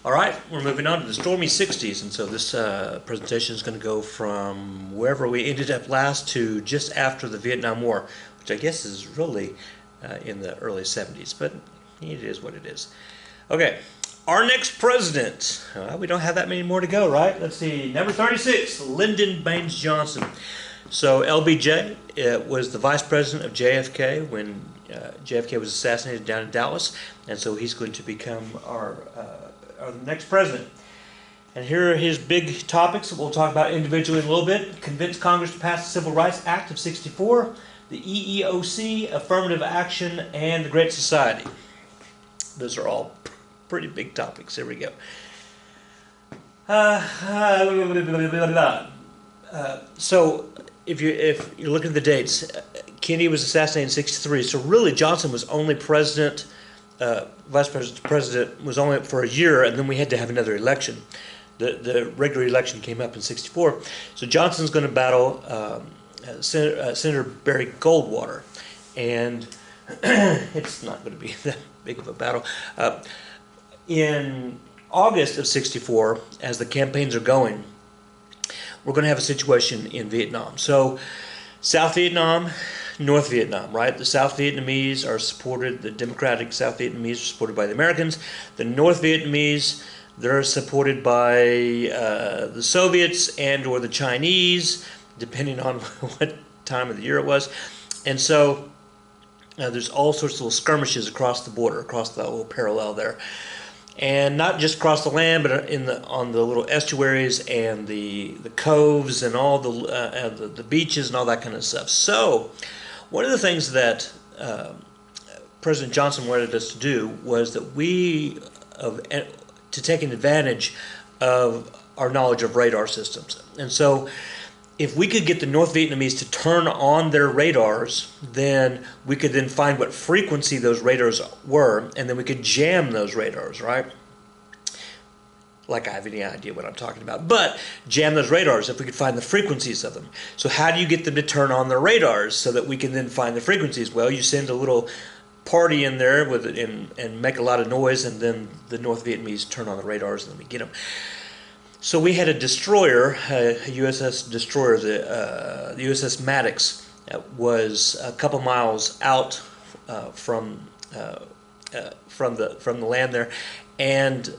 All right, we're moving on to the Stormy Sixties, and so this presentation is going to go from wherever we ended up last to just after the Vietnam War, which I guess is really in the early 70s, but it is what it is. Okay, our next president. We don't have that many more to go, right? Let's see, number 36, Lyndon Baines Johnson. So LBJ was the vice president of JFK when JFK was assassinated down in Dallas, and so he's going to become our next president. And here are his big topics that we'll talk about individually in a little bit. Convince Congress to pass the Civil Rights Act of '64, the EEOC, affirmative action, and the Great Society. Those are all pretty big topics. Here we go. So if you're looking at the dates, Kennedy was assassinated in '63. So really, Johnson was only president. Vice president was only for a year, and then we had to have another election. The regular election came up in '64. So Johnson's going to battle Senator Barry Goldwater, and it's not going to be that big of a battle. In August of '64, as the campaigns are going, we're going to have a situation in Vietnam. So South Vietnam, North Vietnam, right? The South Vietnamese are supported, the democratic South Vietnamese are supported by the Americans. The North Vietnamese, they're supported by the Soviets and or the Chinese, depending on what time of the year it was. And so there's all sorts of little skirmishes across the border, across the little parallel there. And not just across the land, but on the little estuaries and the coves and all the beaches and all that kind of stuff. So one of the things that President Johnson wanted us to do was that to take an advantage of our knowledge of radar systems. And so if we could get the North Vietnamese to turn on their radars, then we could then find what frequency those radars were, and then we could jam those radars, right? Like I have any idea what I'm talking about. But jam those radars if we could find the frequencies of them. So how do you get them to turn on their radars so that we can then find the frequencies? Well, you send a little party in there with it and make a lot of noise, and then the North Vietnamese turn on the radars and then we get them. So we had a destroyer, a USS destroyer, the USS Maddox, was a couple miles out from the land there, and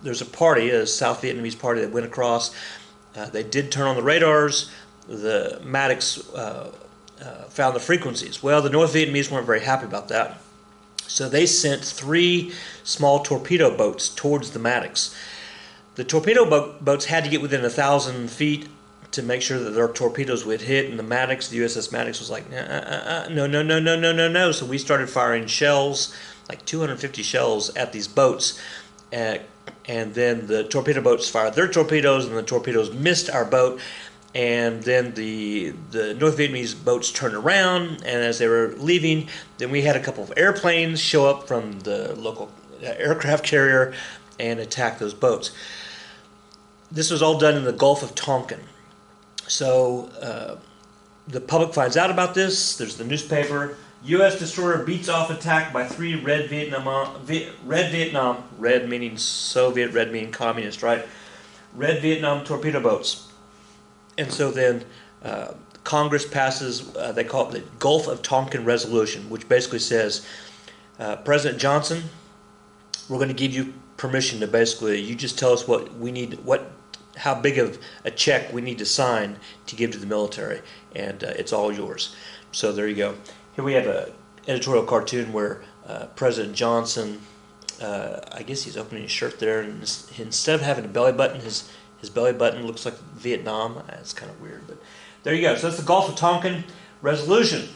there's a party, a South Vietnamese party that went across. They did turn on the radars. The Maddox found the frequencies. Well, the North Vietnamese weren't very happy about that, so they sent 3 small torpedo boats towards the Maddox. The torpedo boats had to get within 1,000 feet to make sure that their torpedoes would hit, and the Maddox, the USS Maddox, was like, no. So we started firing shells, like 250 shells at these boats, and then the torpedo boats fired their torpedoes, and the torpedoes missed our boat, and then the North Vietnamese boats turned around, and as they were leaving, then we had a couple of airplanes show up from the local aircraft carrier and attack those boats. This was all done in the Gulf of Tonkin. So the public finds out about this. There's the newspaper. U.S. destroyer beats off attack by 3 Red Vietnam, red meaning Soviet, red meaning communist, right? Red Vietnam torpedo boats. And so then Congress passes, they call it the Gulf of Tonkin Resolution, which basically says, President Johnson, we're going to give you permission to basically, you just tell us what we need, how big of a check we need to sign to give to the military, and it's all yours. So there you go. Here we have an editorial cartoon where President Johnson, I guess he's opening his shirt there, and instead of having a belly button, his belly button looks like Vietnam. It's kind of weird, but there you go. So that's the Gulf of Tonkin Resolution.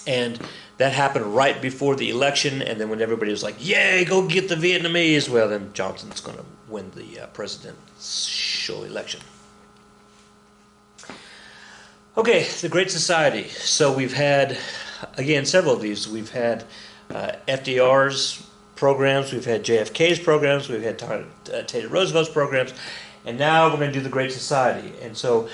And that happened right before the election, and then when everybody was like, yay, go get the Vietnamese, well, then Johnson's going to win the presidential election. Okay, the Great Society. So we've had, again, several of these. We've had FDR's programs, we've had JFK's programs, we've had Teddy Roosevelt's programs, and now we're going to do the Great Society. And so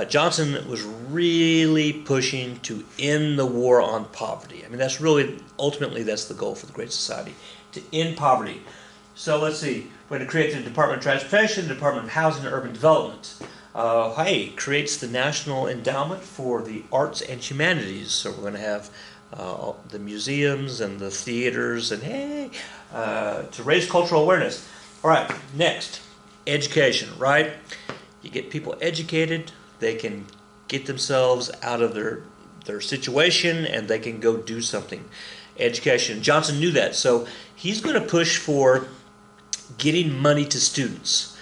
Johnson was really pushing to end the war on poverty. I mean, that's really, ultimately, that's the goal for the Great Society, to end poverty. So let's see. We're going to create the Department of Transportation, the Department of Housing and Urban Development. Hey, creates the National Endowment for the Arts and Humanities. So we're going to have the museums and the theaters and hey, to raise cultural awareness. All right, next, education, right? You get people educated, they can get themselves out of their situation and they can go do something. Education. Johnson knew that, so he's going to push for getting money to students.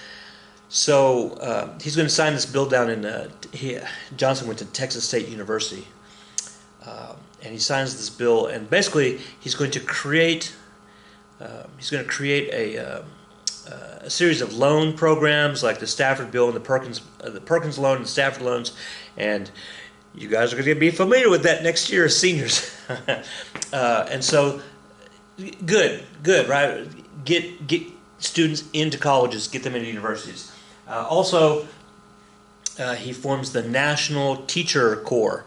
So he's going to sign this bill down in, Johnson went to Texas State University, and he signs this bill, and basically he's going to create a series of loan programs like the Stafford bill and the Perkins loan and Stafford loans, and you guys are going to be familiar with that next year as seniors. And so, good, right? Get students into colleges, get them into universities. Also, he forms the National Teacher Corps,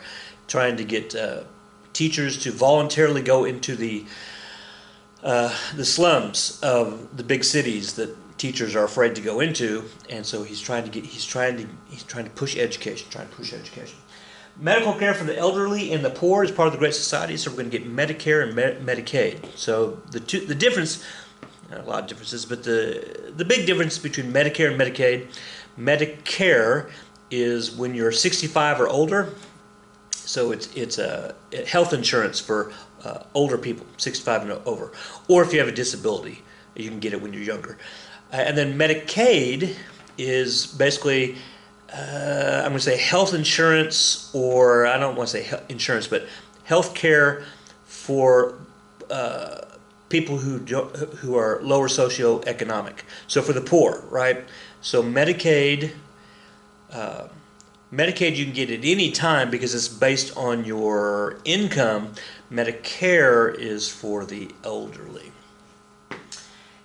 trying to get teachers to voluntarily go into the slums of the big cities that teachers are afraid to go into, and so he's trying to push education, Medical care for the elderly and the poor is part of the Great Society, so we're going to get Medicare and Medicaid. So the difference, a lot of differences, but the big difference between Medicare and Medicaid, Medicare is when you're 65 or older, so it's a health insurance for older people, 65 and over, or if you have a disability, you can get it when you're younger. And then Medicaid is basically, I'm going to say health insurance, or I don't want to say insurance, but health care for people who are lower socioeconomic. So for the poor, right? So Medicaid you can get at any time because it's based on your income. Medicare is for the elderly.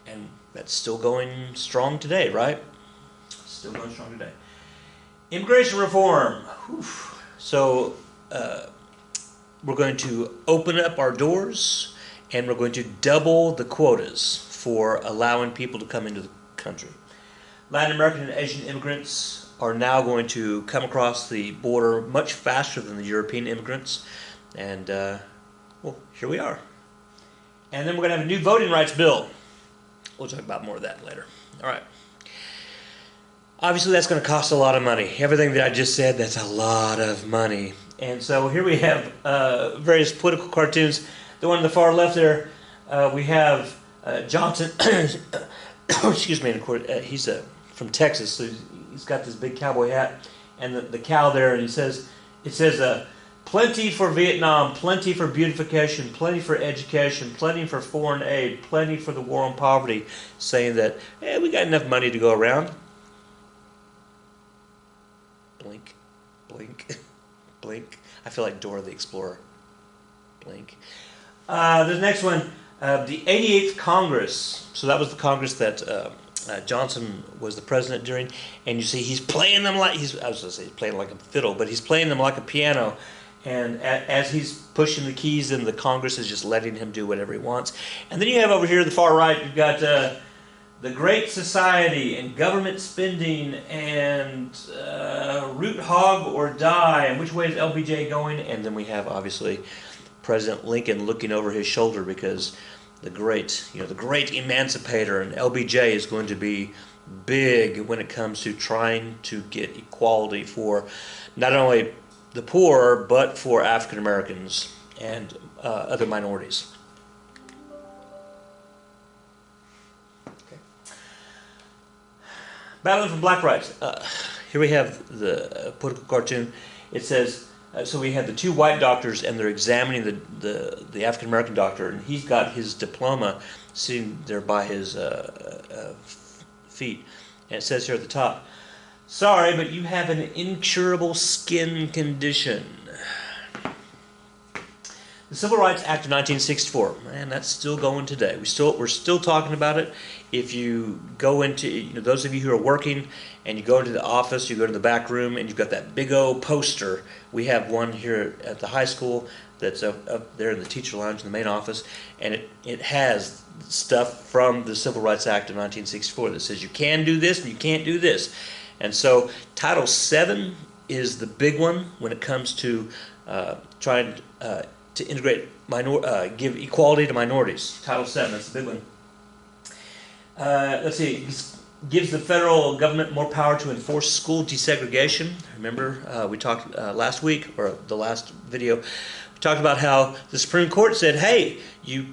And that's still going strong today, right? Still going strong today. Immigration reform. Whew. So we're going to open up our doors and we're going to double the quotas for allowing people to come into the country. Latin American and Asian immigrants are now going to come across the border much faster than the European immigrants. And, well, here we are. And then we're going to have a new voting rights bill. We'll talk about more of that later. All right. Obviously, that's going to cost a lot of money. Everything that I just said, that's a lot of money. And so here we have various political cartoons. The one on the far left there, we have Johnson. Excuse me. He's from Texas, so he's got this big cowboy hat, and the cow there, and it says, plenty for Vietnam, plenty for beautification, plenty for education, plenty for foreign aid, plenty for the war on poverty, saying that, hey, we got enough money to go around. Blink, blink, blink. I feel like Dora the Explorer. Blink. The next one, the 88th Congress. So that was the Congress that Johnson was the president during, and you see he's playing them like I was going to say he's playing like a fiddle, but he's playing them like a piano. And as he's pushing the keys, and the Congress is just letting him do whatever he wants. And then you have over here the far right, you've got the Great Society and government spending and root hog or die, and which way is LBJ going? And then we have obviously President Lincoln looking over his shoulder because the great emancipator, and LBJ is going to be big when it comes to trying to get equality for not only the poor, but for African Americans and other minorities. Okay. Battling for Black Rights. Here we have the political cartoon. It says, so we have the two white doctors, and they're examining the African American doctor, and he's got his diploma sitting there by his feet. And it says here at the top, sorry, but you have an incurable skin condition. The Civil Rights Act of 1964, man, that's still going today. We're still talking about it. If you go into, those of you who are working and you go into the office, you go to the back room and you've got that big old poster. We have one here at the high school that's up there in the teacher lounge in the main office, and it has stuff from the Civil Rights Act of 1964 that says you can do this and you can't do this. And so Title VII is the big one when it comes to trying to integrate, give equality to minorities. Title VII, that's the big one. Let's see, it gives the federal government more power to enforce school desegregation. Remember, we talked last week, or the last video, we talked about how the Supreme Court said, hey, you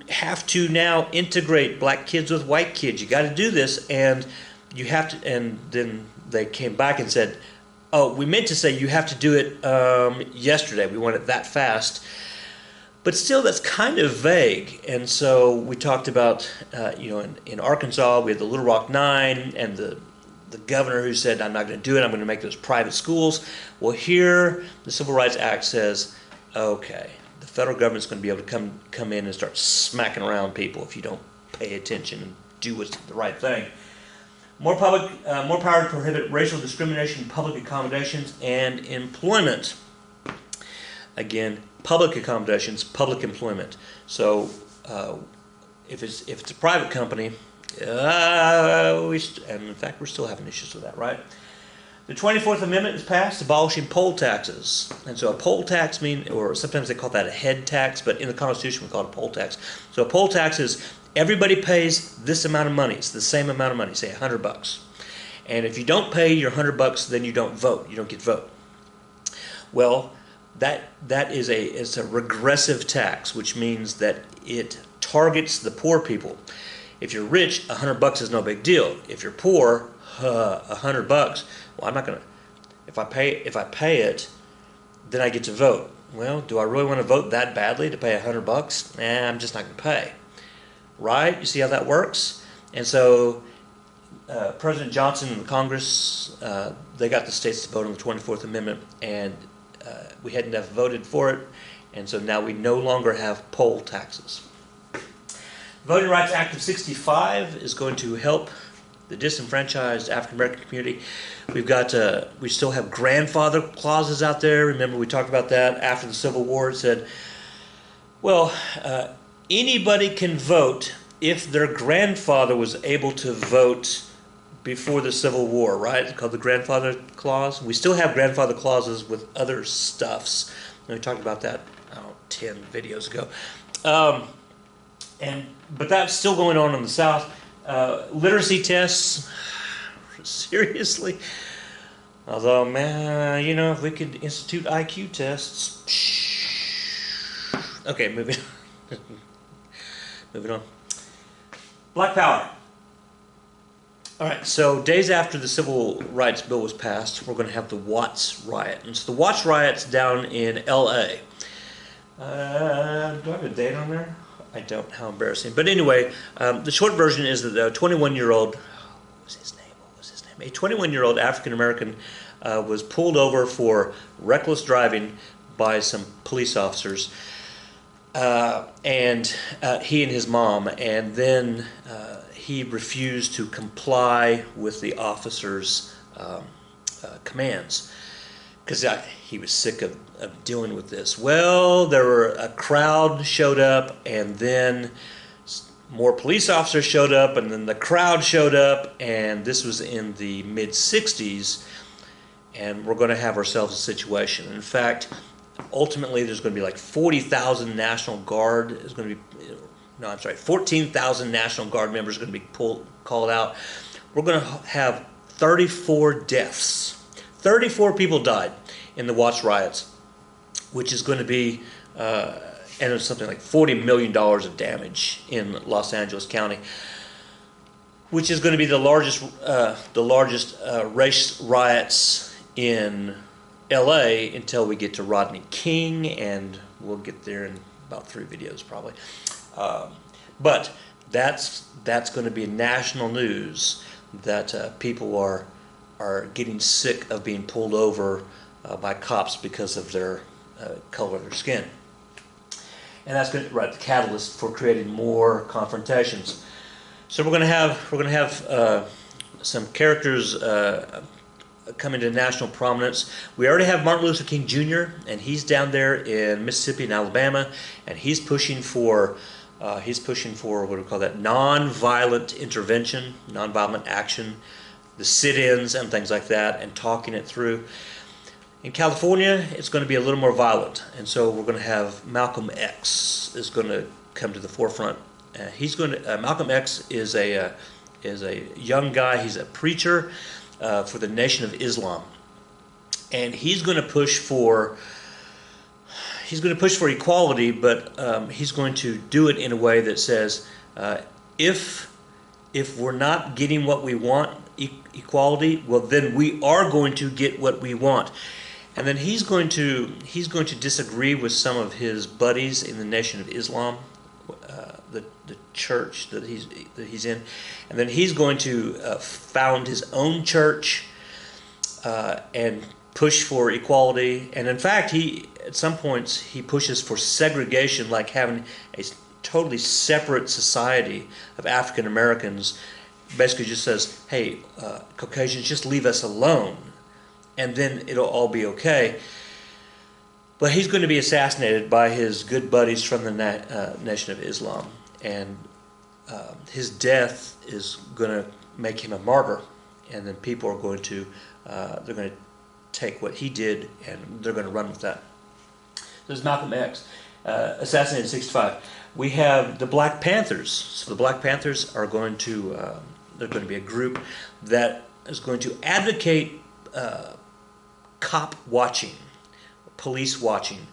have to now integrate black kids with white kids. You got to do this, and you have to. And then they came back and said, oh, we meant to say you have to do it yesterday. We want it that fast. But still, that's kind of vague. And so we talked about, in Arkansas, we had the Little Rock Nine and the governor who said, I'm not going to do it. I'm going to make those private schools. Well, here, the Civil Rights Act says, okay, the federal government's going to be able to come in and start smacking around people if you don't pay attention and do what's the right thing. More power to prohibit racial discrimination in public accommodations and employment. Again, public accommodations, public employment. So if it's a private company, and in fact we're still having issues with that, right? The 24th Amendment is passed, abolishing poll taxes. And so a poll tax or sometimes they call that a head tax, but in the Constitution we call it a poll tax. So a poll tax is everybody pays this amount of money. It's the same amount of money, say $100. And if you don't pay your $100, then you don't vote. You don't get to vote. Well, that is a regressive tax, which means that it targets the poor people. If you're rich, $100 is no big deal. If you're poor, $100, well, I'm not gonna. If I pay it, then I get to vote. Well, do I really want to vote that badly to pay $100? Nah, I'm just not gonna pay. Right? You see how that works? And so President Johnson and the Congress, they got the states to vote on the 24th Amendment, and we hadn't have voted for it, and so now we no longer have poll taxes. Voting Rights Act of 65 is going to help the disenfranchised African American community. We still have grandfather clauses out there. Remember, we talked about that after the Civil War. It said, well, anybody can vote if their grandfather was able to vote before the Civil War, right? It's called the grandfather clause. We still have grandfather clauses with other stuffs. And we talked about that, 10 videos ago. But that's still going on in the South. Literacy tests, seriously. Although, man, if we could institute IQ tests. Okay, moving on. Black Power. All right, so days after the Civil Rights Bill was passed, we're going to have the Watts riot. And so the Watts riot's down in L.A. Do I have a date on there? I don't. How embarrassing. But anyway, the short version is that the 21-year-old, what was his name? A 21-year-old African-American was pulled over for reckless driving by some police officers, and he and his mom, and then he refused to comply with the officers' commands because he was sick of dealing with this. Well, a crowd showed up, and then more police officers showed up, and then the crowd showed up, and this was in the mid-60s, and we're going to have ourselves a situation. In fact, ultimately there's going to be like 40,000 National Guard is going to be, 14,000 National Guard members are going to be called out. We're going to have 34 deaths. 34 people died in the Watts riots, which is going to be, and it's something like $40 million of damage in Los Angeles County, which is going to be the largest race riots in LA until we get to Rodney King, and we'll get there in about 3 videos probably. But that's going to be national news that people are getting sick of being pulled over by cops because of their color of their skin. and that's going to the catalyst for creating more confrontations. So we're going to have some characters coming to national prominence. We already have Martin Luther King Jr., and he's down there in Mississippi and Alabama, and he's pushing for what do we call that? Nonviolent intervention, nonviolent action, the sit-ins and things like that, and talking it through. In California, it's going to be a little more violent, and so we're going to have Malcolm X is going to come to the forefront. Malcolm X is a young guy. He's a preacher for the Nation of Islam, and he's going to push for equality, but he's going to do it in a way that says, if we're not getting what we want, equality, well, then we are going to get what we want. And then he's going to disagree with some of his buddies in the Nation of Islam, the church that he's in, and then he's going to found his own church and push for equality. And in fact, at some points he pushes for segregation, like having a totally separate society of African Americans. Basically, just says, "Hey, Caucasians, just leave us alone, and then it'll all be okay." But he's going to be assassinated by his good buddies from the Nation of Islam, and his death is going to make him a martyr. And then people are going to take what he did and they're going to run with that. There's Malcolm X, assassinated in '65. We have the Black Panthers. So the Black Panthers are going to they're going to be a group that is going to advocate cop watching, police watching,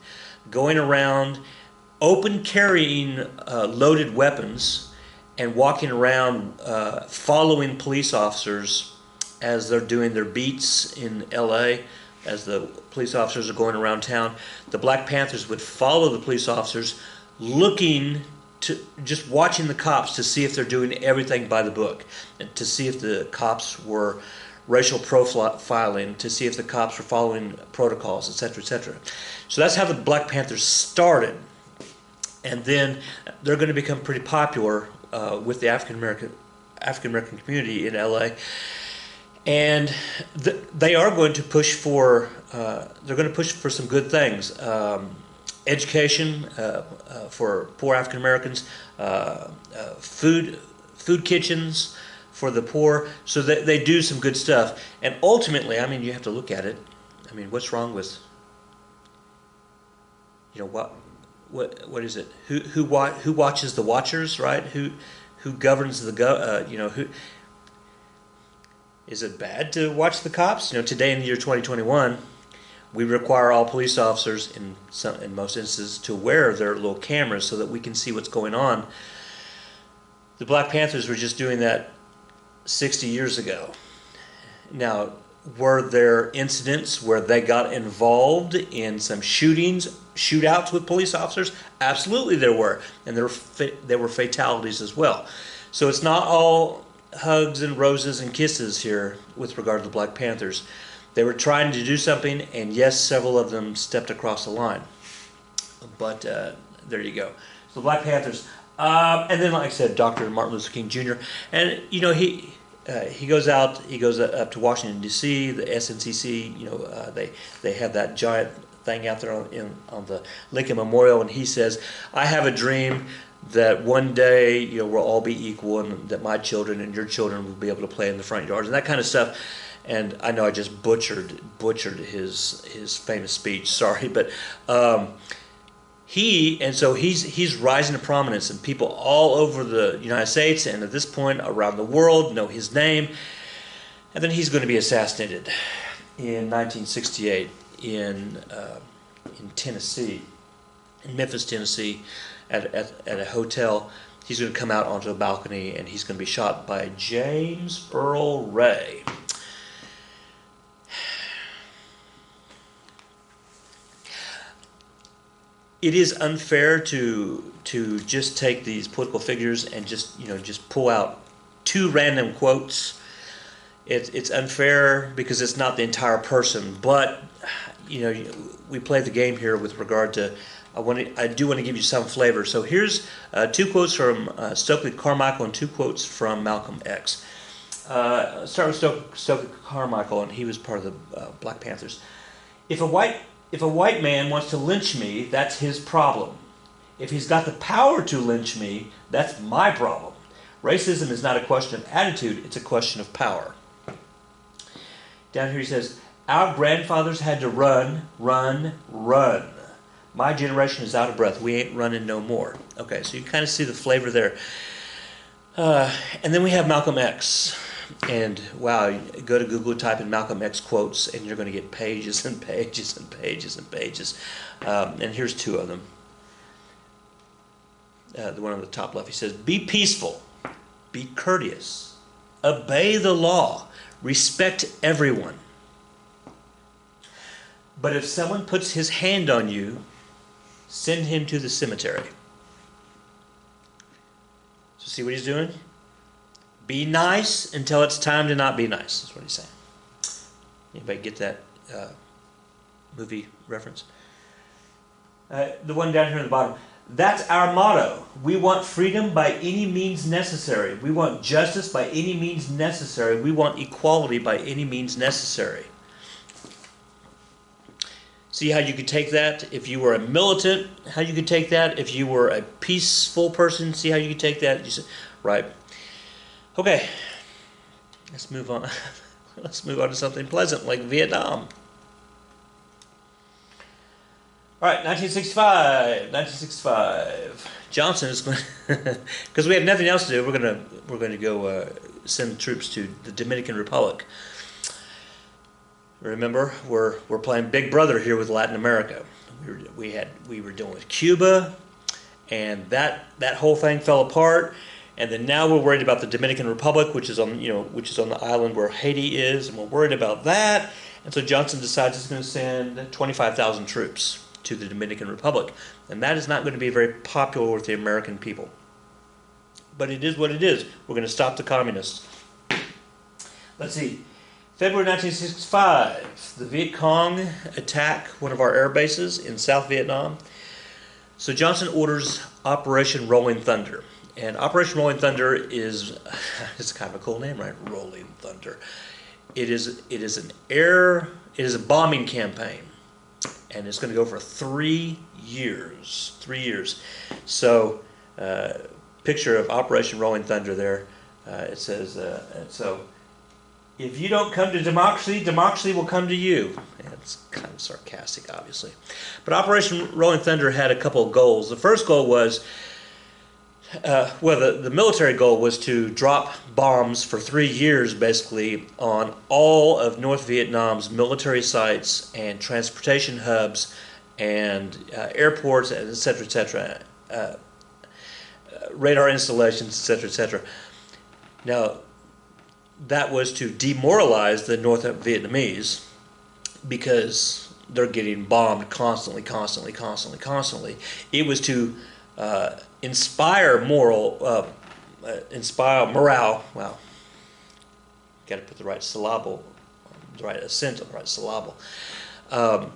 going around open carrying loaded weapons and walking around following police officers as they're doing their beats in LA. As the police officers are going around town, the Black Panthers would follow the police officers, just watching the cops to see if they're doing everything by the book, and to see if the cops were racial profiling, to see if the cops were following protocols, etc., etc. So that's how the Black Panthers started, and then they're going to become pretty popular with the African American community in LA. And they are going to push for some good things. Education for poor African Americans, food kitchens for the poor. So they do some good stuff. And ultimately, I mean, you have to look at it. I mean, what's wrong with, what is it? Who watches the watchers, right? Who governs who? Is it bad to watch the cops? Today in the year 2021, we require all police officers, in most instances, to wear their little cameras so that we can see what's going on. The Black Panthers were just doing that 60 years ago. Now, were there incidents where they got involved in some shootouts with police officers? Absolutely there were. And there were fatalities as well. So it's not all hugs and roses and kisses here with regard to the Black Panthers. They were trying to do something, and yes, several of them stepped across the line. But there you go. So the Black Panthers. And then, like I said, Dr. Martin Luther King Jr. And, he goes up to Washington, D.C., the SNCC, they have that giant thing out there on the Lincoln Memorial, and he says, "I have a dream that one day we'll all be equal, and that my children and your children will be able to play in the front yards," and that kind of stuff. And I know I just butchered his famous speech. Sorry, but he's rising to prominence, and people all over the United States and at this point around the world know his name. And then he's going to be assassinated in 1968 in Tennessee, in Memphis, Tennessee. At a hotel. He's going to come out onto a balcony, and he's going to be shot by James Earl Ray. It is unfair to just take these political figures and just pull out two random quotes. It's unfair because it's not the entire person, but we play the game here with regard to I do want to give you some flavor. So here's 2 quotes from Stokely Carmichael and 2 quotes from Malcolm X. Let's start with Stokely Carmichael, and he was part of the Black Panthers. If a white man wants to lynch me, that's his problem. If he's got the power to lynch me, that's my problem. Racism is not a question of attitude, it's a question of power. Down here he says, our grandfathers had to run, run, run. My generation is out of breath. We ain't running no more. Okay, so you kind of see the flavor there. And then we have Malcolm X. And wow, go to Google, type in Malcolm X quotes, and you're going to get pages and pages and pages and pages. And here's 2 of them. The one on the top left, he says, be peaceful, be courteous, obey the law, respect everyone. But if someone puts his hand on you, send him to the cemetery. So see what he's doing? Be nice until it's time to not be nice. That's what he's saying. Anybody get that movie reference? The one down here at the bottom. That's our motto. We want freedom by any means necessary. We want justice by any means necessary. We want equality by any means necessary. See how you could take that if you were a militant, how you could take that if you were a peaceful person. See how you could take that? You say, right. Okay, let's move on. Let's move on to something pleasant like Vietnam. All right, 1965. Johnson is going because we have nothing else to do. We're going to go send troops to the Dominican Republic. Remember, we're playing Big Brother here with Latin America. We were dealing with Cuba, and that whole thing fell apart. And then now we're worried about the Dominican Republic, which is on the island where Haiti is, and we're worried about that. And so Johnson decides he's going to send 25,000 troops to the Dominican Republic, and that is not going to be very popular with the American people. But it is what it is. We're going to stop the communists. Let's see. February 1965, the Viet Cong attack one of our air bases in South Vietnam. So Johnson orders Operation Rolling Thunder. And Operation Rolling Thunder is it's kind of a cool name, right? Rolling Thunder. It is a bombing campaign, and it's going to go for 3 years. 3 years. So, picture of Operation Rolling Thunder there. It says so. If you don't come to democracy, democracy will come to you. And it's kind of sarcastic, obviously. But Operation Rolling Thunder had a couple of goals. The first goal was, the military goal was to drop bombs for 3 years, basically, on all of North Vietnam's military sites and transportation hubs and airports, et cetera, radar installations, et cetera. Now, that was to demoralize the North Vietnamese because they're getting bombed constantly. It was to inspire morale. Wow, got to put the right syllable, the right accent on the right syllable. It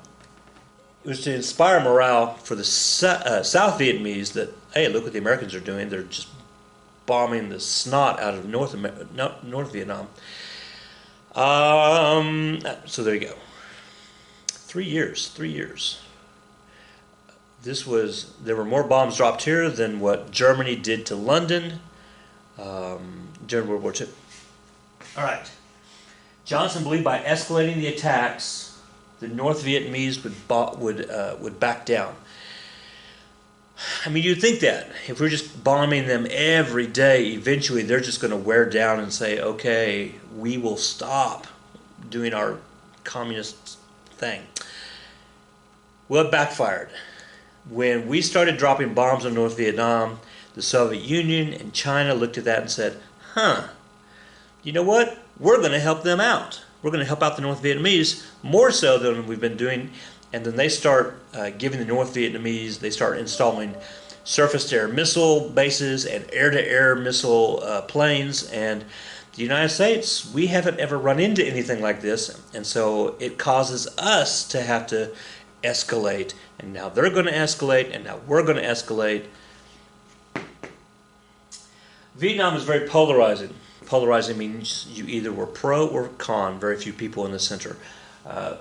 was to inspire morale for the South Vietnamese that, hey, look what the Americans are doing. They're just bombing the snot out of North Vietnam. So there you go. 3 years. There were more bombs dropped here than what Germany did to London during World War II. All right. Johnson believed by escalating the attacks, the North Vietnamese would back down. I mean, you'd think that if we're just bombing them every day, eventually they're just going to wear down and say, okay, we will stop doing our communist thing. Well, it backfired. When we started dropping bombs on North Vietnam, the Soviet Union and China looked at that and said, you know what? We're going to help them out. We're going to help out the North Vietnamese more so than we've been doing. And then they start giving the North Vietnamese, they start installing surface-to-air missile bases and air-to-air missile planes. And the United States, we haven't ever run into anything like this. And so it causes us to have to escalate, and now they're going to escalate, and now we're going to escalate. Vietnam is very polarizing. Polarizing means you either were pro or con, very few people in the center.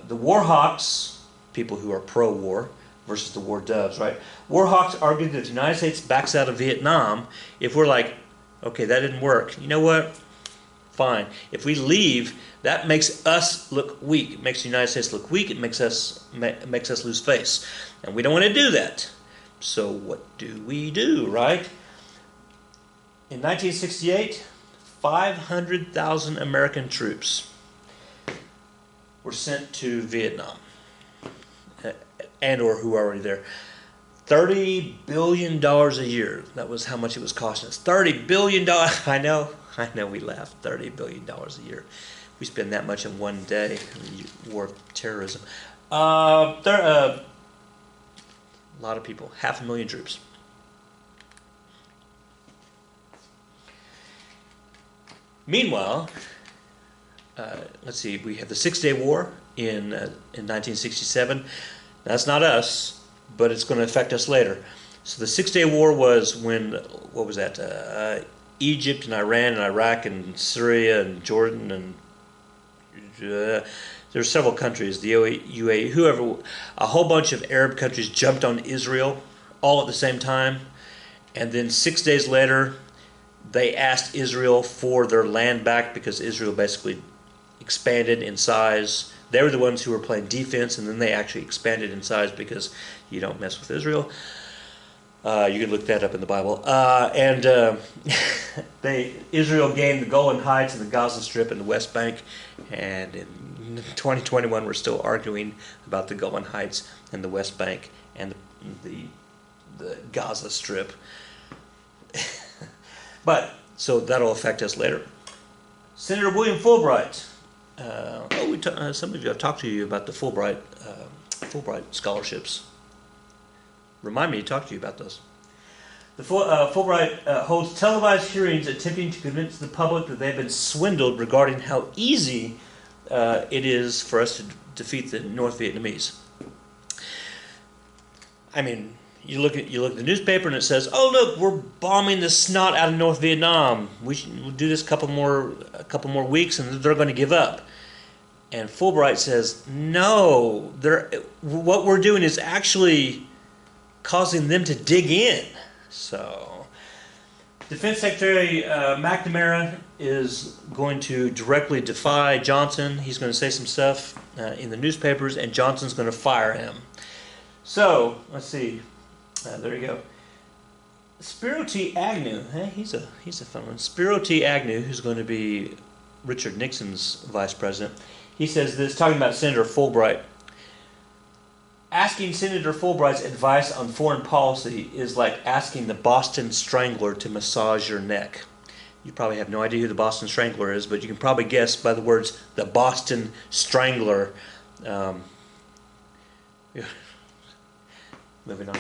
The war hawks, people who are pro-war, versus the war doves, right? War hawks argue that if the United States backs out of Vietnam, if we're like, okay, that didn't work, you know what? Fine. If we leave, that makes us look weak. It makes the United States look weak. It makes us lose face. And we don't want to do that. So what do we do, right? In 1968, 500,000 American troops were sent to Vietnam, and or who were already there. $30 billion a year. That was how much it was costing us. $30 billion. I know we laugh. $30 billion a year. We spend that much in one day. War of terrorism. A lot of people. 500,000 troops. Meanwhile, let's see. We have the Six-Day War in 1967. That's not us, but it's going to affect us later. So the Six-Day War was when, what was that? Egypt and Iran and Iraq and Syria and Jordan and there's several countries, the UAE, whoever, a whole bunch of Arab countries jumped on Israel all at the same time. And then 6 days later, they asked Israel for their land back because Israel basically expanded in size. They were the ones who were playing defense, and then they actually expanded in size because you don't mess with Israel. You can look that up in the Bible. Israel gained the Golan Heights and the Gaza Strip and the West Bank, and in 2021 we're still arguing about the Golan Heights and the West Bank and the Gaza Strip. But so that'll affect us later. Senator William Fulbright. Some of you, I've talked to you about the Fulbright scholarships. Remind me to talk to you about those. The Fulbright holds televised hearings attempting to convince the public that they've been swindled regarding how easy it is for us to defeat the North Vietnamese. I mean, you look at the newspaper and it says, "Oh look, we're bombing the snot out of North Vietnam. We'll do this a couple more weeks, and they're going to give up." And Fulbright says, "No, what we're doing is actually causing them to dig in." So, Defense Secretary McNamara is going to directly defy Johnson. He's going to say some stuff in the newspapers, and Johnson's going to fire him. So, let's see. There you go. Spiro T. Agnew, he's a fun one. Spiro T. Agnew, who's going to be Richard Nixon's vice president, he says this, talking about Senator Fulbright. Asking Senator Fulbright's advice on foreign policy is like asking the Boston Strangler to massage your neck. You probably have no idea who the Boston Strangler is, but you can probably guess by the words, the Boston Strangler. Moving on.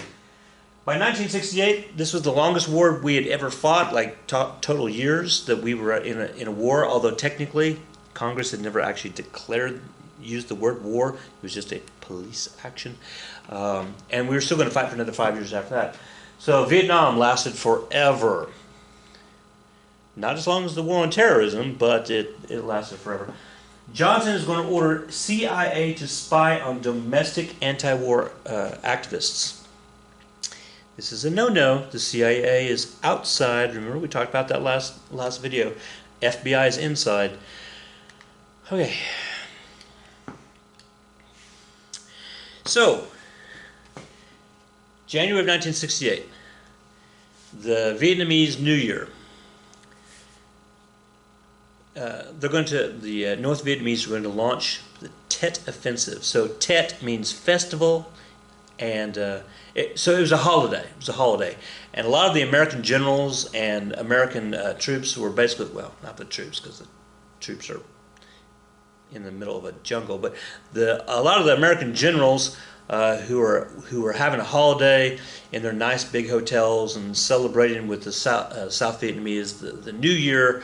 By 1968, this was the longest war we had ever fought, like total years that we were in a war, although technically Congress had never actually used the word war. It was just a police action. And we were still going to fight for another 5 years after that. So Vietnam lasted forever. Not as long as the war on terrorism, but it lasted forever. Johnson is going to order CIA to spy on domestic anti-war activists. This is a no-no. The CIA is outside. Remember we talked about that last video. FBI is inside. Okay. So, January of 1968, the Vietnamese New Year. The North Vietnamese are going to launch the Tet Offensive. So Tet means festival, and so it was a holiday. It was a holiday, and a lot of the American generals and American troops were basically, well, not the troops, because the troops are in the middle of a jungle, but a lot of the American generals who are having a holiday in their nice big hotels and celebrating with the South Vietnamese the New Year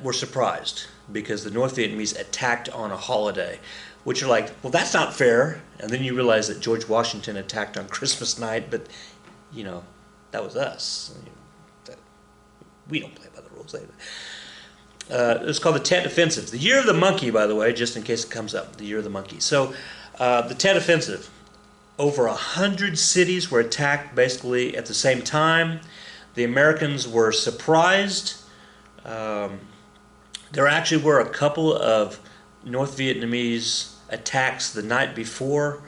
were surprised because the North Vietnamese attacked on a holiday. which are like, well, that's not fair. And then you realize that George Washington attacked on Christmas night, but, you know, that was us. We don't play by the rules. It's called the Tet Offensive. The Year of the Monkey, by the way, just in case it comes up, the Year of the Monkey. So the Tet Offensive, over 100 cities were attacked basically at the same time. The Americans were surprised. There actually were a couple of North Vietnamese attacks the night before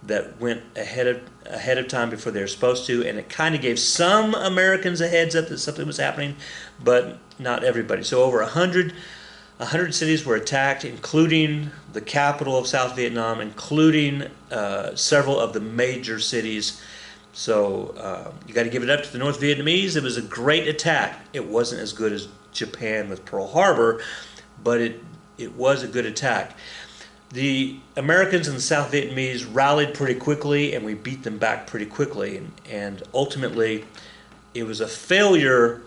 that went ahead of time before they were supposed to, and it kind of gave some Americans a heads up that something was happening, but not everybody. So over 100 cities were attacked, including the capital of South Vietnam, including several of the major cities. So you got to give it up to the North Vietnamese. It was a great attack. It wasn't as good as Japan with Pearl Harbor, but it was a good attack. The Americans and the South Vietnamese rallied pretty quickly, and we beat them back pretty quickly. And ultimately, it was a failure.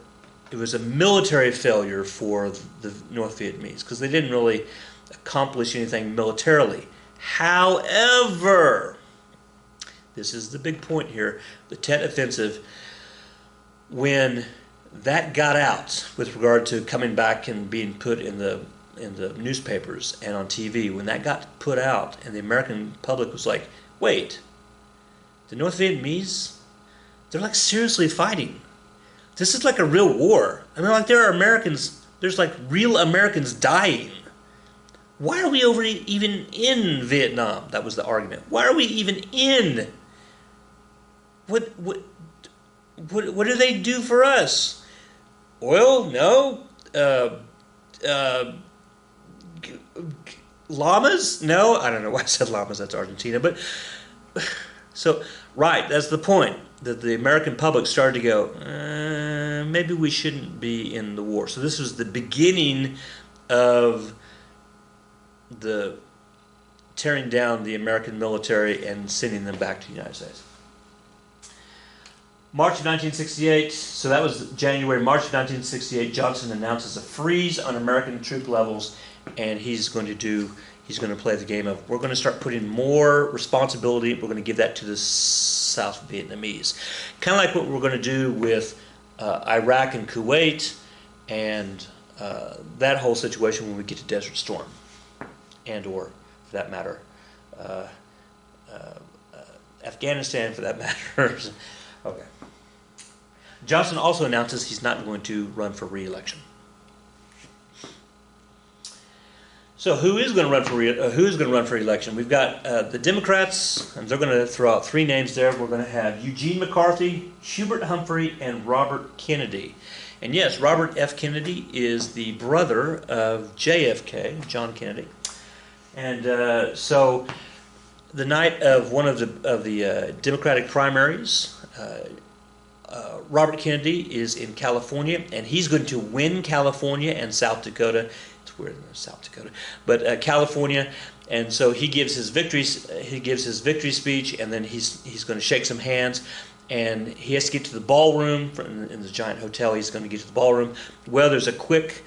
It was a military failure for the North Vietnamese because they didn't really accomplish anything militarily. However, this is the big point here, the Tet Offensive, when that got out with regard to coming back and being put in the newspapers and on TV, when that got put out and the American public was like, wait, the North Vietnamese, they're like seriously fighting. This is like a real war. I mean, like there are Americans, there's like real Americans dying. Why are we even in Vietnam? That was the argument. Why are we even in? What do they do for us? Oil? No. Llamas? No. I don't know why I said llamas. That's Argentina. But so, right, that's the point. That the American public started to go, maybe we shouldn't be in the war. So this was the beginning of the tearing down the American military and sending them back to the United States. March of 1968, so that was January, March of 1968, Johnson announces a freeze on American troop levels, and he's going to play the game of, we're going to start putting more responsibility, we're going to give that to the South Vietnamese. Kind of like what we're going to do with Iraq and Kuwait, and that whole situation when we get to Desert Storm, and or, for that matter, Afghanistan, for that matter. Okay. Johnson also announces he's not going to run for re-election. So who is going to run for election? We've got the Democrats, and they're going to throw out three names there. We're going to have Eugene McCarthy, Hubert Humphrey, and Robert Kennedy. And yes, Robert F. Kennedy is the brother of JFK, John Kennedy. And so the night of one of the Democratic primaries, Robert Kennedy is in California, and he's going to win California and South Dakota. It's weird, South Dakota, but California. And so he gives his victory speech, and then he's going to shake some hands, and he has to get to the ballroom in the giant hotel. He's going to get to the ballroom. Well, there's a quick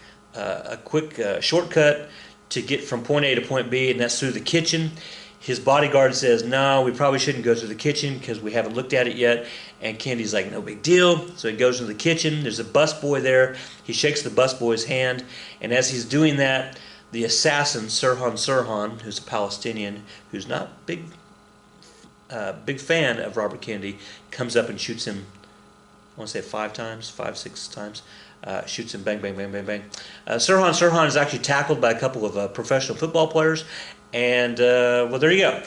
shortcut to get from point A to point B, and that's through the kitchen. His bodyguard says, no, we probably shouldn't go through the kitchen because we haven't looked at it yet. And Kennedy's like, no big deal. So he goes into the kitchen. There's a busboy there. He shakes the busboy's hand. And as he's doing that, the assassin, Sirhan, who's a Palestinian, who's not big fan of Robert Kennedy, comes up and shoots him, I want to say 5 times, 6 times. Shoots him, bang, bang, bang, bang, bang. Sirhan is actually tackled by a couple of professional football players. And, well, there you go.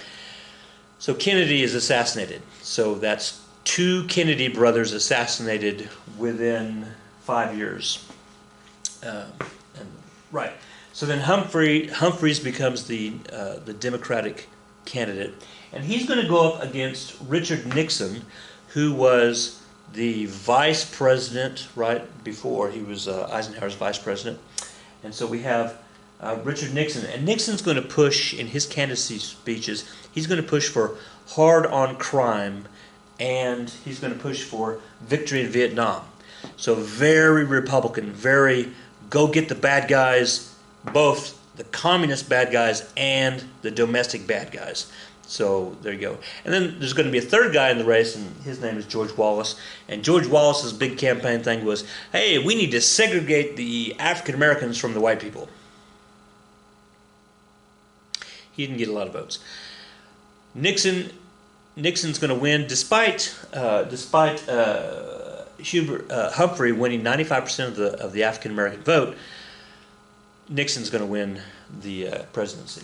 So Kennedy is assassinated. So that's 2 Kennedy brothers assassinated within 5 years. Right. So then Humphreys becomes the Democratic candidate. And he's going to go up against Richard Nixon, who was the vice president right before. He was Eisenhower's vice president. And so we have Richard Nixon. And Nixon's going to push, in his candidacy speeches, he's going to push for hard on crime, and he's going to push for victory in Vietnam. So very Republican, very go get the bad guys, both the communist bad guys and the domestic bad guys. So there you go. And then there's going to be a third guy in the race, and his name is George Wallace. And George Wallace's big campaign thing was, hey, we need to segregate the African Americans from the white people. He didn't get a lot of votes. Nixon's going to win despite Humphrey winning 95% of the African American vote. Nixon's going to win the presidency.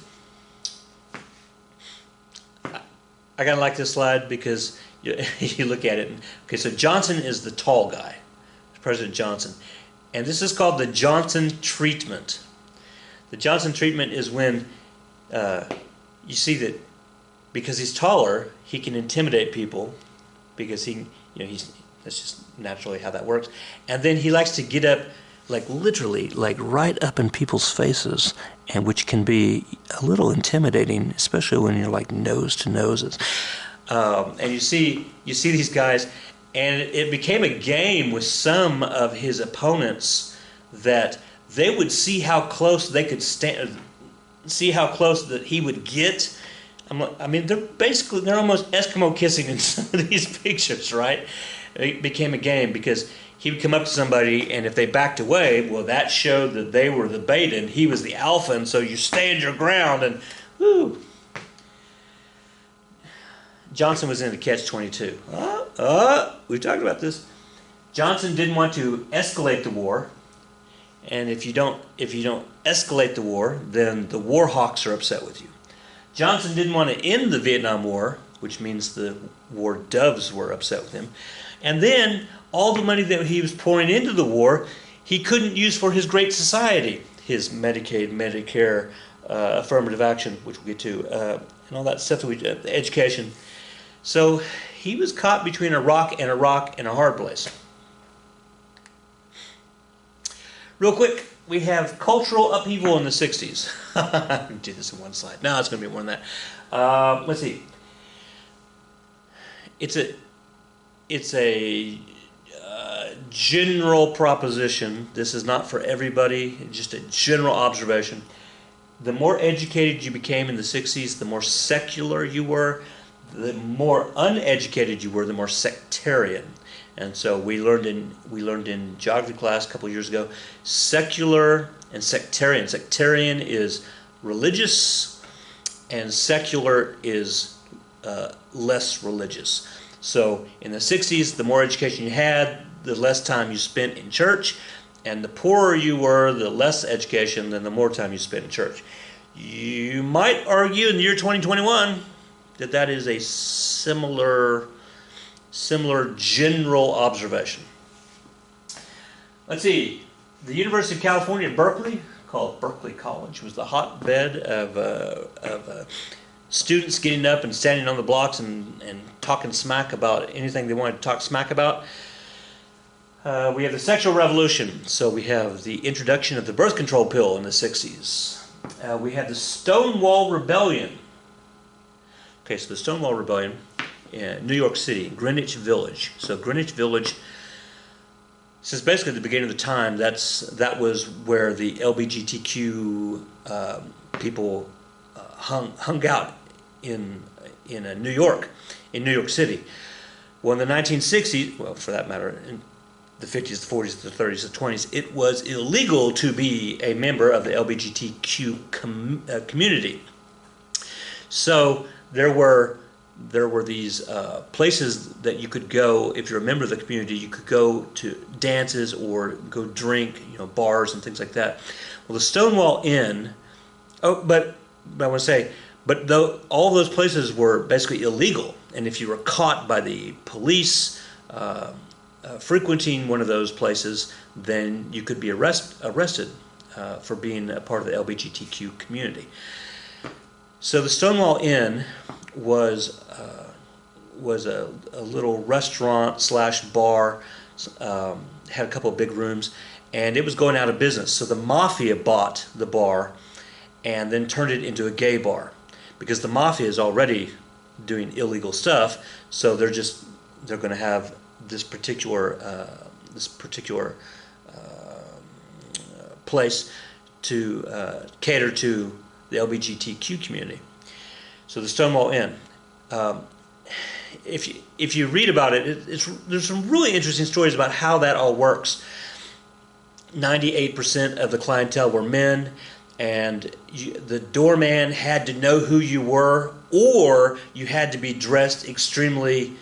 I kind of like this slide because you look at it. Okay, so Johnson is the tall guy, President Johnson, and this is called the Johnson treatment. The Johnson treatment is when you see that because he's taller, he can intimidate people because that's just naturally how that works. And then he likes to get up, like literally, like right up in people's faces, and which can be a little intimidating, especially when you're like nose to noses. And you see these guys, and it became a game with some of his opponents that they would see how close they could stand, see how close that he would get. I mean, they're almost Eskimo kissing in some of these pictures, right? It became a game because he would come up to somebody, and if they backed away, well, that showed that they were the beta and he was the alpha, and so you stand your ground, and whoo. Johnson was in a catch-22. We've talked about this. Johnson didn't want to escalate the war, and if you don't escalate the war, then the war hawks are upset with you. Johnson didn't want to end the Vietnam War, which means the war doves were upset with him. And then all the money that he was pouring into the war, he couldn't use for his Great Society, his Medicaid, Medicare, affirmative action, which we'll get to, and all that stuff that we did, education. So he was caught between a rock and a hard place. Real quick, we have cultural upheaval in the 60s. I can do this in one slide. No, it's going to be more than that. Let's see. It's a general proposition. This is not for everybody, just a general observation. The more educated you became in the 60s, the more secular you were. The more uneducated you were, the more sectarian. And so we learned in geography class a couple of years ago, secular and sectarian. Sectarian is religious, and secular is less religious. So in the 60s, the more education you had, the less time you spent in church, and the poorer you were, the less education, then the more time you spent in church. You might argue in the year 2021 that is a similar general observation. Let's see. The University of California at Berkeley, called Berkeley College, was the hotbed of students getting up and standing on the blocks and talking smack about anything they wanted to talk smack about. We have the sexual revolution. So we have the introduction of the birth control pill in the 60s. We had the Stonewall Rebellion. Okay, so the Stonewall Rebellion in New York City, Greenwich Village. So Greenwich Village, since basically the beginning of the time, that was where the LGBTQ people hung out in New York City. Well, in the 1960s, well, for that matter, in the 50s, the 40s, the 30s, the 20s, it was illegal to be a member of the LGBTQ community. So there were these places that you could go if you're a member of the community. You could go to dances or go drink, bars and things like that. Well, the Stonewall Inn. But I want to say, all those places were basically illegal, and if you were caught by the police frequenting one of those places, then you could be arrested for being a part of the LGBTQ community. So the Stonewall Inn was a little restaurant / bar, had a couple of big rooms, and it was going out of business. So the mafia bought the bar and then turned it into a gay bar, because the mafia is already doing illegal stuff. So they're going to have this particular place cater to the LGBTQ community. So the Stonewall Inn. If you read about it, there's some really interesting stories about how that all works. 98% of the clientele were men, and the doorman had to know who you were, or you had to be dressed extremely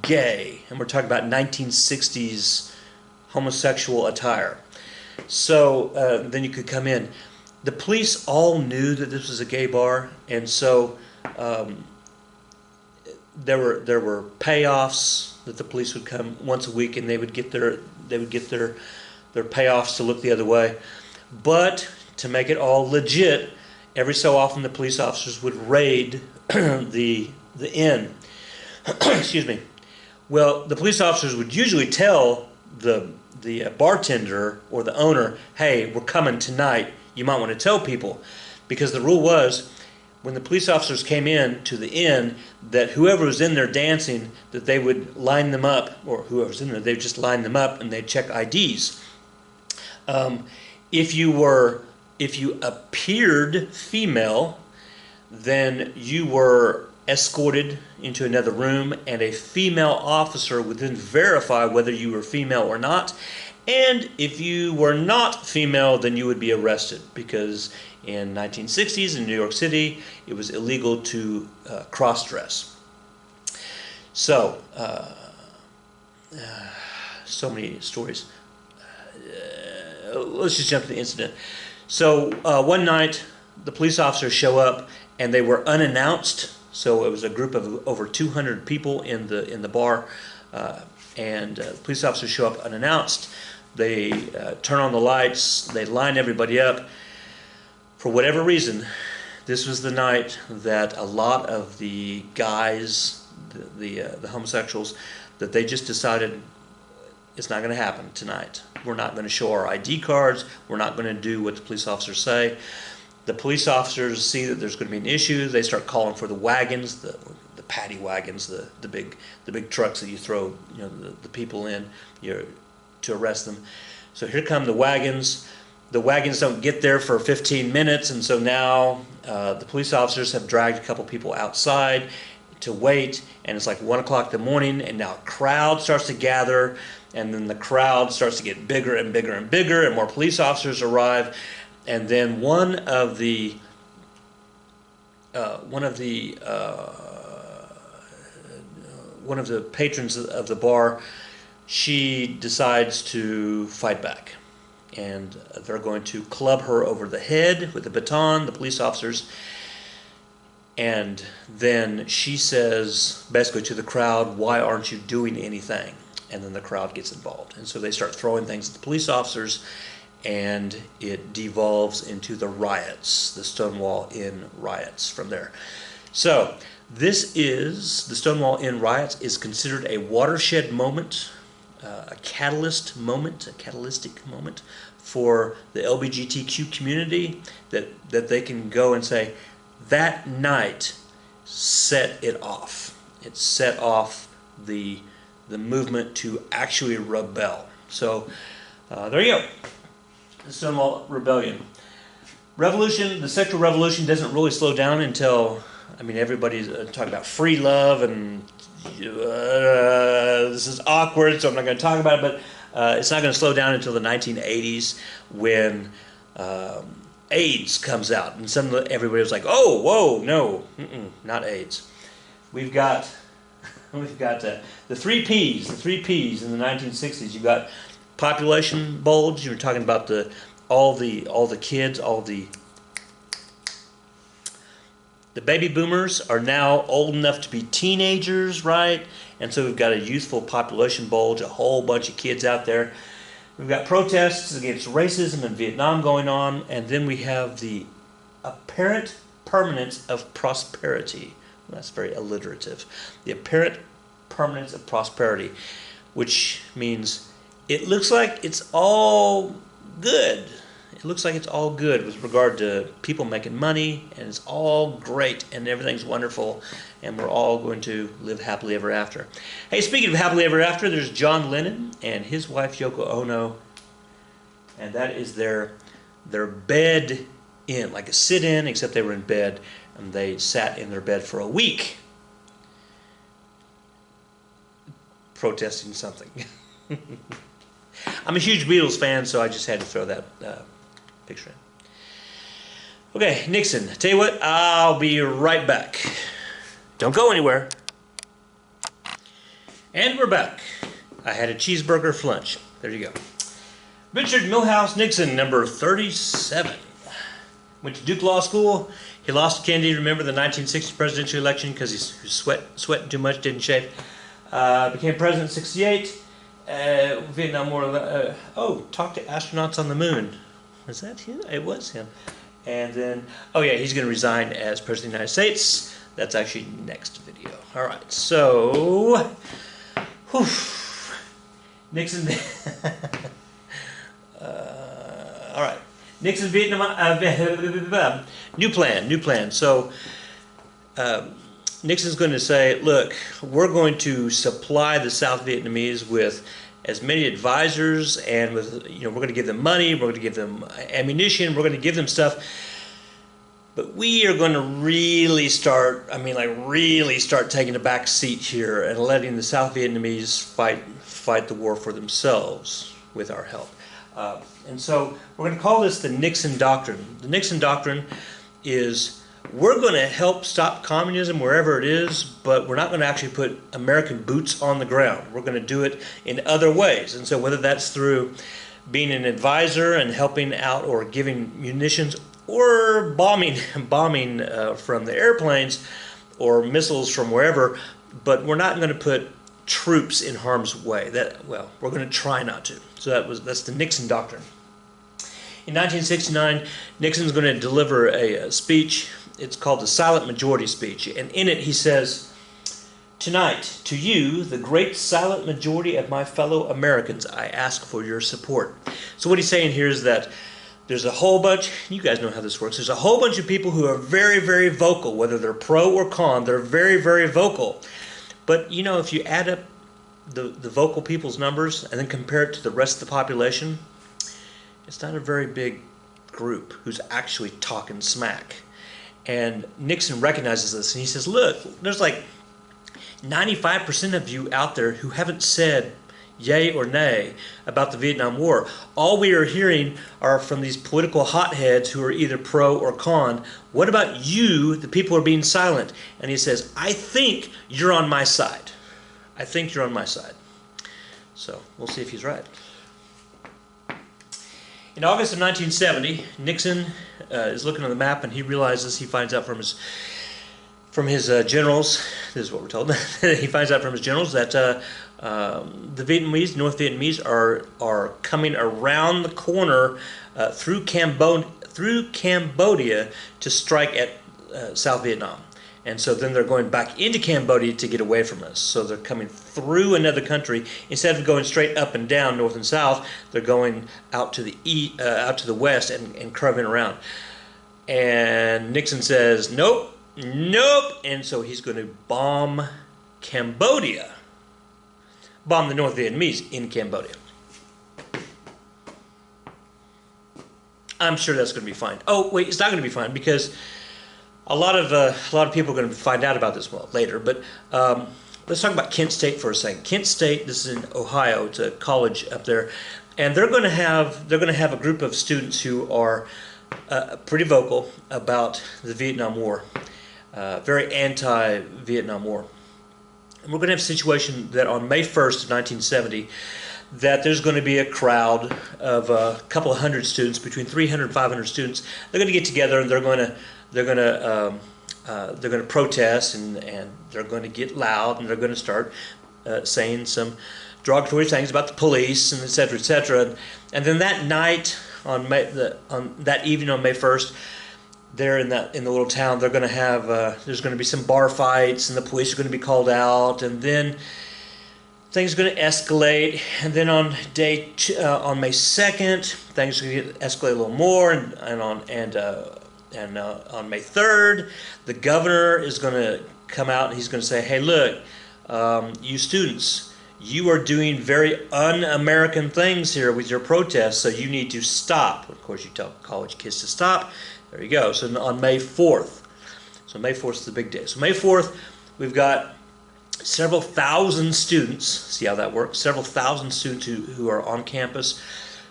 gay. And we're talking about 1960s homosexual attire. So then you could come in. The police all knew that this was a gay bar, and so there were payoffs that the police would come once a week, and they would get their payoffs to look the other way. But to make it all legit, every so often the police officers would raid the inn. Excuse me. Well, the police officers would usually tell the bartender or the owner, "Hey, we're coming tonight. You might want to tell people," because the rule was, when the police officers came in to the inn, that whoever was in there dancing, that they would line them up, or whoever's in there, they would just line them up and they'd check IDs. If you appeared female, then you were escorted into another room, and a female officer would then verify whether you were female or not. And if you were not female, then you would be arrested, because in 1960s in New York City, it was illegal to cross-dress. So, so many stories. Let's just jump to the incident. So one night, the police officers show up, and they were unannounced. So it was a group of over 200 people in the bar, and the police officers show up unannounced. They turn on the lights. They line everybody up. For whatever reason, this was the night that a lot of the guys, the homosexuals, that they just decided, it's not going to happen tonight. We're not going to show our ID cards. We're not going to do what the police officers say. The police officers see that there's going to be an issue. They start calling for the wagons, the paddy wagons, the big trucks that you throw the people in to arrest them. So here come the wagons. The wagons don't get there for 15 minutes, and so now the police officers have dragged a couple people outside to wait, and it's like 1 o'clock in the morning, and now a crowd starts to gather, and then the crowd starts to get bigger and bigger and bigger, and more police officers arrive, and then one of the patrons of the bar, she decides to fight back. And they're going to club her over the head with a baton, the police officers. And then she says, basically to the crowd, "Why aren't you doing anything?" And then the crowd gets involved. And so they start throwing things at the police officers, and it devolves into the riots, the Stonewall Inn riots from there. So the Stonewall Inn riots is considered a watershed moment, a catalytic moment for the LGBTQ community, that they can go and say, that night set it off. It set off the movement to actually rebel. So there you go. The Stonewall Rebellion. The sexual revolution doesn't really slow down until, everybody's talking about free love, and this is awkward, so I'm not going to talk about it, but it's not going to slow down until the 1980s, when AIDS comes out, and suddenly everybody was like, "Oh, whoa, no, not AIDS." We've got the three Ps. The three Ps in the 1960s. You've got population bulge. You were talking about all the kids, all the baby boomers are now old enough to be teenagers, right? And so we've got a youthful population bulge, a whole bunch of kids out there. We've got protests against racism in Vietnam going on, and then we have the apparent permanence of prosperity. Well, that's very alliterative. The apparent permanence of prosperity, which means it looks like it's all good. It looks like it's all good with regard to people making money, and it's all great, and everything's wonderful, and we're all going to live happily ever after. Hey, speaking of happily ever after, there's John Lennon and his wife Yoko Ono, and that is their their bed in, like a sit-in, except they were in bed, and they sat in their bed for a week protesting something. I'm a huge Beatles fan, so I just had to throw that picture in. Okay, Nixon. Tell you what, I'll be right back. Don't go anywhere. And we're back. I had a cheeseburger for lunch. There you go. Richard Milhouse Nixon, number 37. Went to Duke Law School. He lost to Kennedy, remember, the 1960 presidential election because he was sweating too much, didn't shave. Became president in 68. Vietnam War. Talked to astronauts on the moon. Was that him? It was him. And then, oh yeah, he's going to resign as president of the United States. That's actually next video. All right, so, Nixon. All right, Nixon Vietnam. New plan. So, Nixon's going to say, look, we're going to supply the South Vietnamese with as many advisors, and with, we're going to give them money, we're going to give them ammunition, we're going to give them stuff, but we are going to really start taking a back seat here and letting the South Vietnamese fight the war for themselves with our help. And so we're going to call this the Nixon Doctrine. The Nixon Doctrine is, we're going to help stop communism wherever it is, but we're not going to actually put American boots on the ground. We're going to do it in other ways. And so whether that's through being an advisor and helping out, or giving munitions, or bombing from the airplanes, or missiles from wherever, but we're not going to put troops in harm's way. We're going to try not to. So that's the Nixon Doctrine. In 1969, Nixon's going to deliver a speech. It's called the Silent Majority Speech. And in it he says, "Tonight, to you, the great silent majority of my fellow Americans, I ask for your support." So what he's saying here is that there's a whole bunch, you guys know how this works, there's a whole bunch of people who are very, very vocal, whether they're pro or con, they're very, very vocal. But, if you add up the vocal people's numbers and then compare it to the rest of the population, it's not a very big group who's actually talking smack. And Nixon recognizes this, and he says, look, there's like 95% of you out there who haven't said yay or nay about the Vietnam War. All we are hearing are from these political hotheads who are either pro or con. What about you, the people who are being silent? And he says, I think you're on my side. I think you're on my side. So we'll see if he's right. In August of 1970, Nixon is looking on the map, and he finds out from his generals, this is what we're told, he finds out from his generals that the Vietnamese, North Vietnamese, are coming around the corner through Cambodia to strike at South Vietnam. And so then they're going back into Cambodia to get away from us. So they're coming through another country. Instead of going straight up and down, north and south, they're going out to the west and curving around. And Nixon says, nope. And so he's going to bomb Cambodia. Bomb the North Vietnamese in Cambodia. I'm sure that's going to be fine. Oh, wait, it's not going to be fine because a lot of people are going to find out about this later. But let's talk about Kent State for a second. Kent State, this is in Ohio. It's a college up there, and they're going to have a group of students who are pretty vocal about the Vietnam War, very anti-Vietnam War. And we're going to have a situation that on May 1st of 1970, that there's going to be a crowd of a couple of hundred students, between 300 and 500 students. They're going to get together and they're going to protest, and they're going to get loud, and they're going to start saying some derogatory things about the police, and et cetera, et cetera. And then that night, on that evening on May 1st, there in the little town, they're going to have there's going to be some bar fights, and the police are going to be called out, and then things are going to escalate. And then on May 2nd, things are going to escalate a little more, and on May 3rd, the governor is going to come out and he's going to say, hey, look, you students, you are doing very un-American things here with your protests, so you need to stop. Of course, you tell college kids to stop. There you go. So on May 4th, so May 4th is the big day. So May 4th, we've got several thousand students, see how that works, several thousand students who are on campus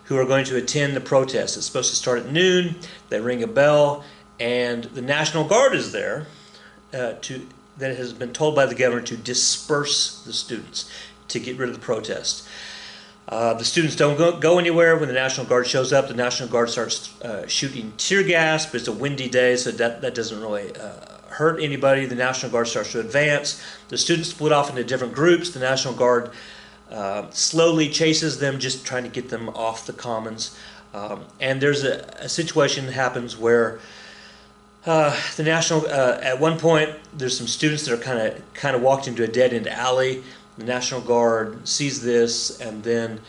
who are going to attend the protest. It's supposed to start at noon. They ring a bell, and the National Guard is there that has been told by the governor to disperse the students, to get rid of the protest. The students don't go anywhere. When the National Guard shows up, the National Guard starts shooting tear gas, but it's a windy day, so that doesn't really hurt anybody. The National Guard starts to advance. The students split off into different groups. The National Guard slowly chases them, just trying to get them off the commons. And there's a situation that happens where the National, at one point, there's some students that are kind of walked into a dead-end alley. The National Guard sees this and then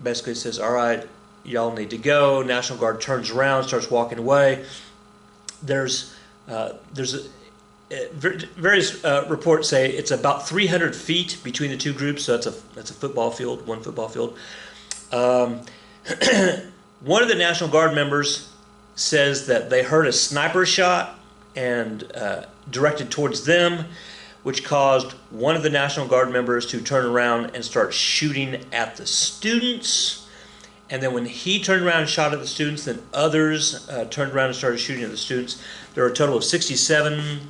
basically says, "All right, y'all need to go." National Guard turns around, starts walking away. There's various reports say it's about 300 feet between the two groups, so that's a football field, one football field. One of the National Guard members says that they heard a sniper shot and directed towards them, which caused one of the National Guard members to turn around and start shooting at the students. And then when he turned around and shot at the students, then others turned around and started shooting at the students. There were a total of 67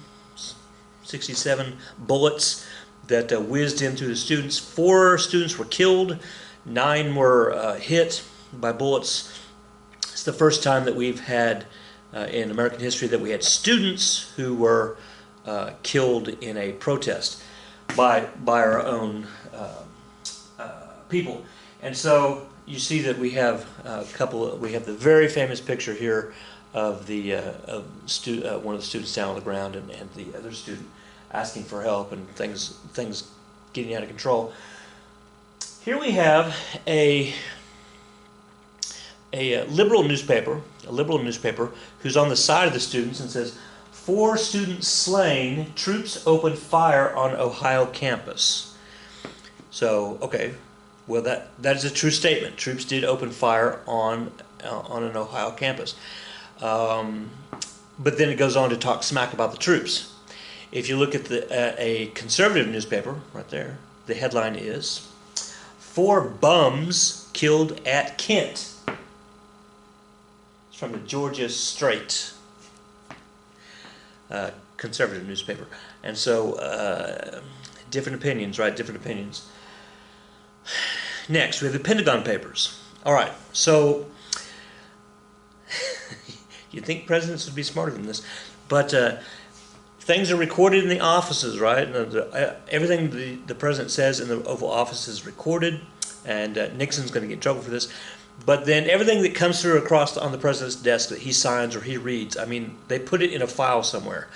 bullets that whizzed in through the students. 4 students were killed, 9 were hit by bullets. It's the first time that we've had in American history that we had students who were killed in a protest by our own people. And so you see that we have we have the very famous picture here of the one of the students down on the ground and the other student asking for help, and things getting out of control. Here we have a liberal newspaper who's on the side of the students and says, 4 students slain, troops opened fire on Ohio campus. So, okay, well that is a true statement. Troops did open fire on an Ohio campus. But then it goes on to talk smack about the troops. If you look at a conservative newspaper, right there, the headline is, 4 bums killed at Kent. It's from the Georgia Straight, conservative newspaper. And so, different opinions, right? Different opinions. Next, we have the Pentagon Papers. All right, so you'd think presidents would be smarter than this, but things are recorded in the offices, right? Everything the president says in the Oval Office is recorded, and Nixon's going to get in trouble for this. But then everything that comes through across on the president's desk that he signs or he reads, I mean, they put it in a file somewhere.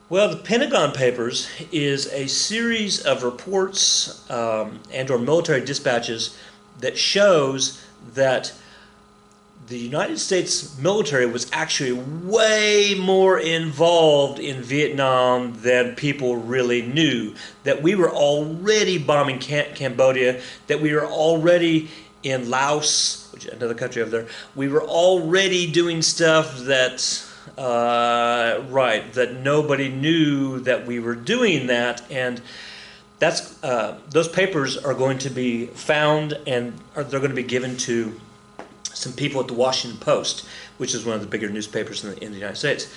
Well, the Pentagon Papers is a series of reports and or military dispatches that shows that the United States military was actually way more involved in Vietnam than people really knew. That we were already bombing Cambodia, that we were already in Laos, which is another country over there. We were already doing stuff that that nobody knew that we were doing that, and that's those papers are going to be found, and they're going to be given to some people at the Washington Post, which is one of the bigger newspapers in the United States.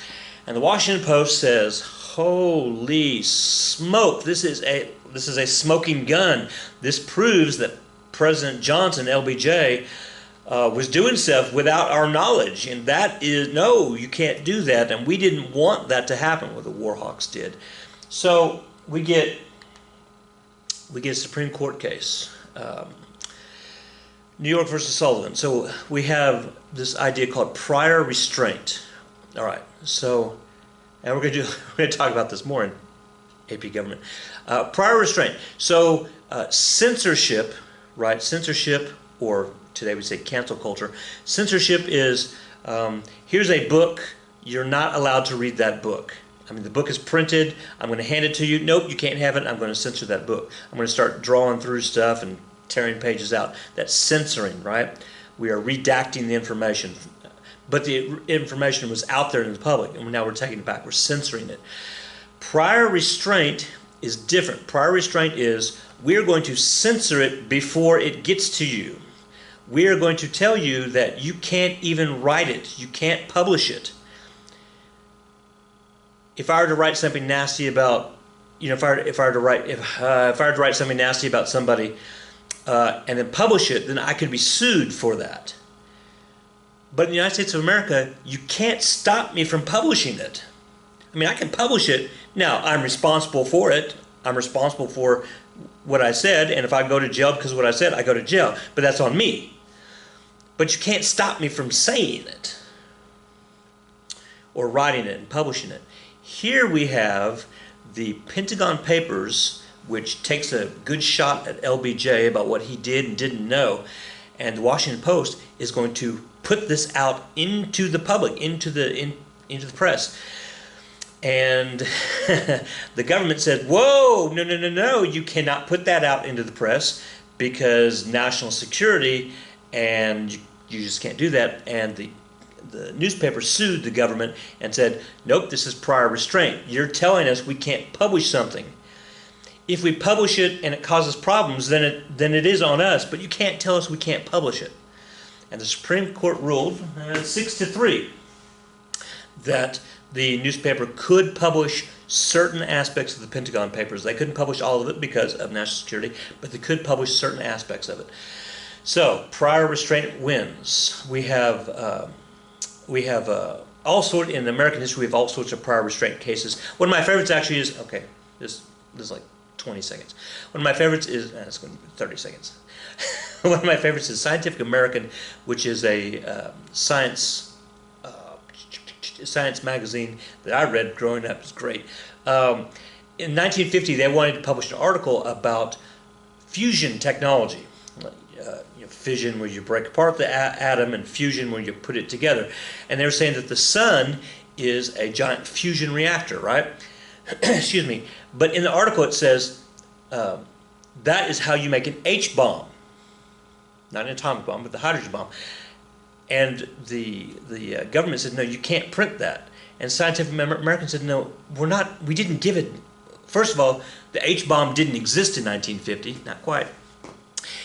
And the Washington Post says, "Holy smoke! This is a smoking gun. This proves that President Johnson, LBJ, was doing stuff without our knowledge, and that is no, you can't do that. And we didn't want that to happen. What the Warhawks did." So we get a Supreme Court case. New York versus Sullivan. So we have this idea called prior restraint. All right. So, and we're going to talk about this more in AP Government. Prior restraint. So censorship, right? Censorship, or today we say cancel culture. Censorship is here's a book. You're not allowed to read that book. I mean, the book is printed. I'm going to hand it to you. Nope, you can't have it. I'm going to censor that book. I'm going to start drawing through stuff and tearing pages out. That's censoring, right? We are redacting the information. But the information was out there in the public, and now we're taking it back. We're censoring it. Prior restraint is different. Prior restraint is we're going to censor it before it gets to you. We are going to tell you that you can't even write it. You can't publish it. If I were to write something nasty about, if I were to write something nasty about somebody and then publish it, then I could be sued for that. But in the United States of America, you can't stop me from publishing it. I mean, I can publish it. Now, I'm responsible for it. I'm responsible for what I said, and if I go to jail because of what I said, I go to jail. But that's on me. But you can't stop me from saying it or writing it and publishing it. Here we have the Pentagon Papers, which takes a good shot at LBJ about what he did and didn't know, and the Washington Post is going to put this out into the public, into the press. And the government said, whoa, no, you cannot put that out into the press because national security, and you just can't do that. And the newspaper sued the government and said, nope, this is prior restraint. You're telling us we can't publish something. If we publish it and it causes problems, then it is on us, but you can't tell us we can't publish it. And the Supreme Court ruled 6-3 that the newspaper could publish certain aspects of the Pentagon Papers. They couldn't publish all of it because of national security, but they could publish certain aspects of it. So prior restraint wins. We have all sorts in American history. We have all sorts of prior restraint cases. One of my favorites actually is this is like 20 seconds. One of my favorites is it's going to be 30 seconds. One of my favorites is Scientific American, which is a science magazine that I read growing up. It's great. In 1950, they wanted to publish an article about fusion technology. Fission, where you break apart the atom, and fusion, where you put it together. And they were saying that the sun is a giant fusion reactor, right? Excuse me. But in the article it says that is how you make an H-bomb. Not an atomic bomb, but the hydrogen bomb. And the government said, no, you can't print that. And Scientific American said, no, we didn't give it. First of all, the H-bomb didn't exist in 1950, not quite.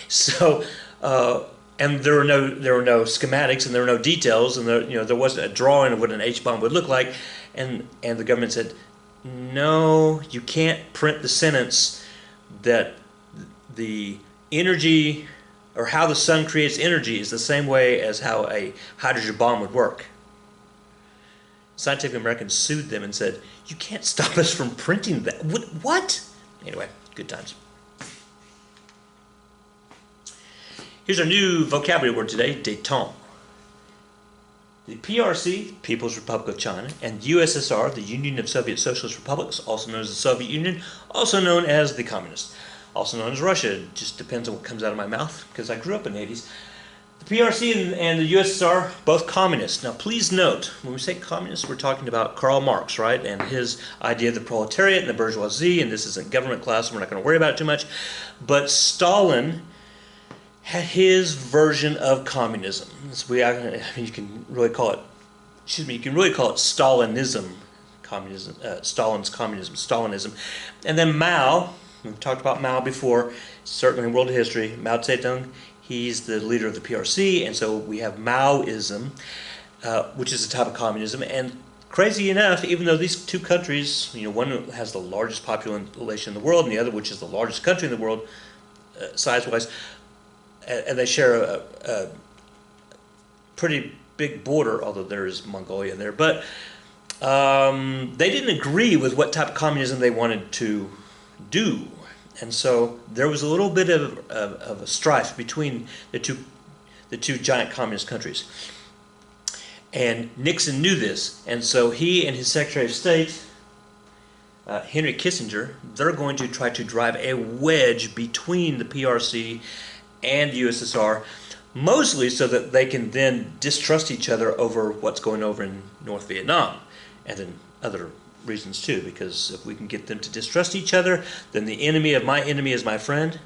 So, and there were no schematics, and there were no details, and there wasn't a drawing of what an H-bomb would look like. And the government said, no, you can't print the sentence that the energy, or how the sun creates energy, is the same way as how a hydrogen bomb would work. Scientific American sued them and said, you can't stop us from printing that. What? Anyway, good times. Here's our new vocabulary word today, détente. The PRC, People's Republic of China, and USSR, the Union of Soviet Socialist Republics, also known as the Soviet Union, also known as the Communists, also known as Russia. It just depends on what comes out of my mouth, because I grew up in the 80s. The PRC and the USSR, both communists. Now please note, when we say communists, we're talking about Karl Marx, right, and his idea of the proletariat and the bourgeoisie, and this isn't government class, so we're not going to worry about it too much. But Stalin had his version of communism. You can really call it Stalinism, communism, Stalin's communism, Stalinism. And then Mao, we've talked about Mao before, certainly in world history, Mao Zedong, he's the leader of the PRC, and so we have Maoism, which is a type of communism. And crazy enough, even though these two countries, one has the largest population in the world, and the other, which is the largest country in the world, size-wise, and they share a pretty big border, although there is Mongolia in there. But they didn't agree with what type of communism they wanted to do. And so there was a little bit of a strife between the two giant communist countries. And Nixon knew this. And so he and his Secretary of State, Henry Kissinger, they're going to try to drive a wedge between the PRC and the USSR, mostly so that they can then distrust each other over what's going over in North Vietnam and then other reasons too, because if we can get them to distrust each other, then the enemy of my enemy is my friend.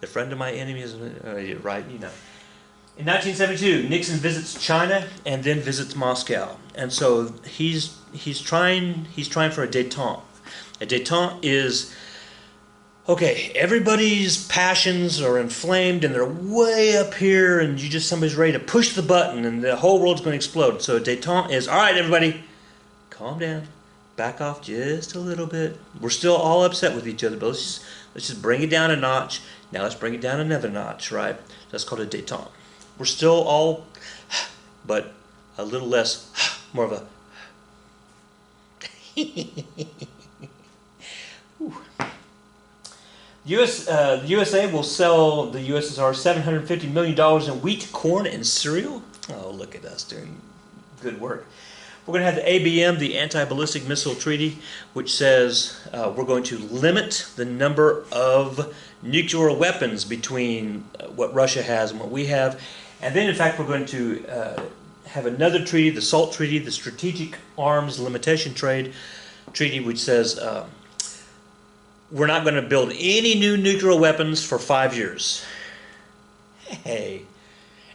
The friend of my enemy is, right, you know. In 1972, Nixon visits China and then visits Moscow, and so he's trying for a détente. A détente is, okay, everybody's passions are inflamed and they're way up here, and somebody's ready to push the button and the whole world's going to explode. So a détente is, all right, everybody, calm down, back off just a little bit. We're still all upset with each other, but let's just bring it down a notch. Now let's bring it down another notch, right? That's called a détente. We're still all, but a little less, more of a. The USA will sell the USSR $750 million in wheat, corn, and cereal. Oh, look at us doing good work. We're going to have the ABM, the Anti-Ballistic Missile Treaty, which says we're going to limit the number of nuclear weapons between what Russia has and what we have. And then, in fact, we're going to have another treaty, the SALT Treaty, the Strategic Arms Limitation Treaty, which says we're not going to build any new nuclear weapons for 5 years. Hey.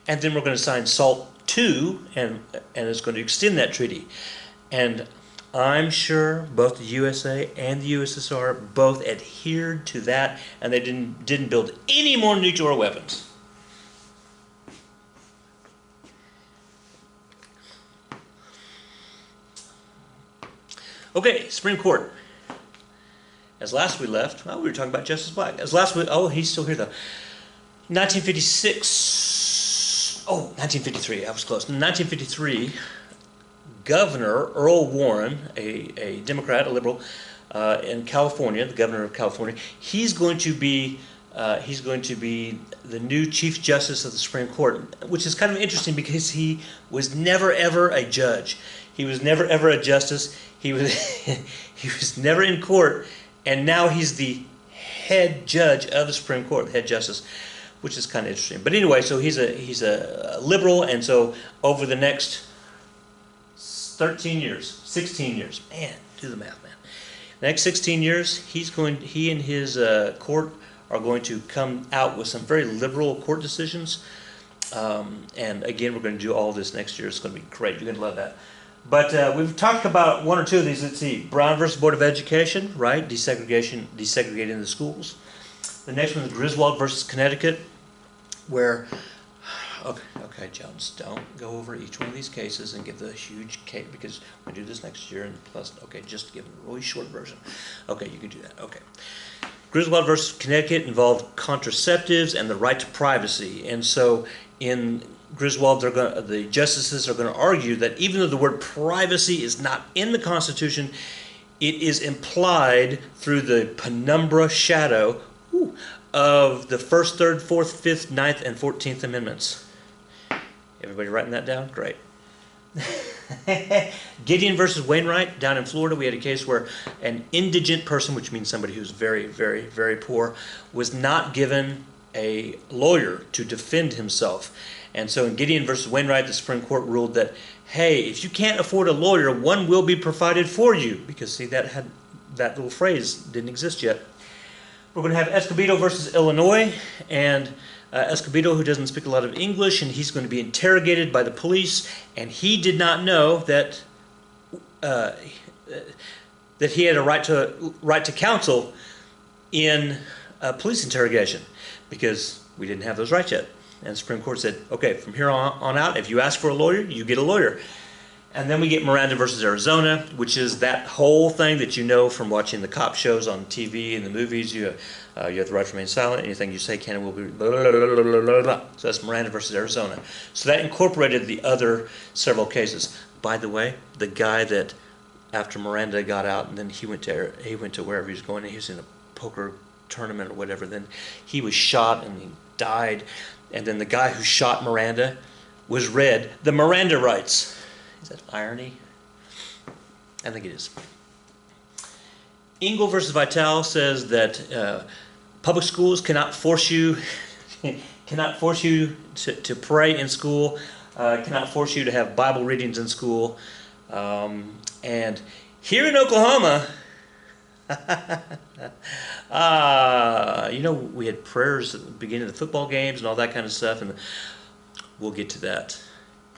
And then we're going to sign SALT 2, and it's going to extend that treaty. And I'm sure both the USA and the USSR both adhered to that, and they didn't build any more nuclear weapons. Okay, Supreme Court. As last we left, well, we were talking about Justice Black. As last we, oh, he's still here though. 1953, I was close. 1953, Governor Earl Warren, a Democrat, a liberal, in California, the governor of California, he's going to be the new Chief Justice of the Supreme Court, which is kind of interesting because he was never ever a judge. He was never ever a justice. He was never in court, and now he's the head judge of the Supreme Court, the head justice, which is kind of interesting. But anyway, so he's a liberal, and so over the next 16 years, man, do the math, man. The next 16 years, he and his court are going to come out with some very liberal court decisions. And again, we're going to do all this next year. It's going to be great. You're going to love that. But we've talked about one or two of these. Let's see. Brown versus Board of Education, right? Desegregating the schools. The next one is Griswold versus Connecticut, where, okay, Jones, don't go over each one of these cases and give the huge cake, because we do this next year, and plus, okay, just give them a really short version. Okay, you can do that. Okay. Griswold versus Connecticut involved contraceptives and the right to privacy, and so in Griswold, the justices are going to argue that even though the word privacy is not in the Constitution, it is implied through the penumbra shadow of the First, Third, Fourth, Fifth, Ninth, and 14th Amendments. Everybody writing that down? Great. Gideon versus Wainwright down in Florida, we had a case where an indigent person, which means somebody who's very, very, very poor, was not given a lawyer to defend himself. And so in Gideon versus Wainwright, the Supreme Court ruled that, hey, if you can't afford a lawyer, one will be provided for you. Because, see, that little phrase didn't exist yet. We're going to have Escobedo versus Illinois, and Escobedo, who doesn't speak a lot of English, and he's going to be interrogated by the police, and he did not know that he had a right to counsel in a police interrogation, because we didn't have those rights yet. And the Supreme Court said, okay, from here on out, if you ask for a lawyer, you get a lawyer. And then we get Miranda versus Arizona, which is that whole thing that you know from watching the cop shows on TV and the movies. You have the right to remain silent. Anything you say can and will be blah, blah, blah, blah, blah, blah. So that's Miranda versus Arizona. So that incorporated the other several cases. By the way, the guy that after Miranda got out and then he went to wherever he was going, and he was in a poker tournament or whatever, then he was shot and he died. And then the guy who shot Miranda was read the Miranda rights. Is that irony? I think it is. Engel versus Vitale says that public schools cannot force you to pray in school, cannot force you to have Bible readings in school, and Here in Oklahoma, we had prayers at the beginning of the football games and all that kind of stuff, and we'll get to that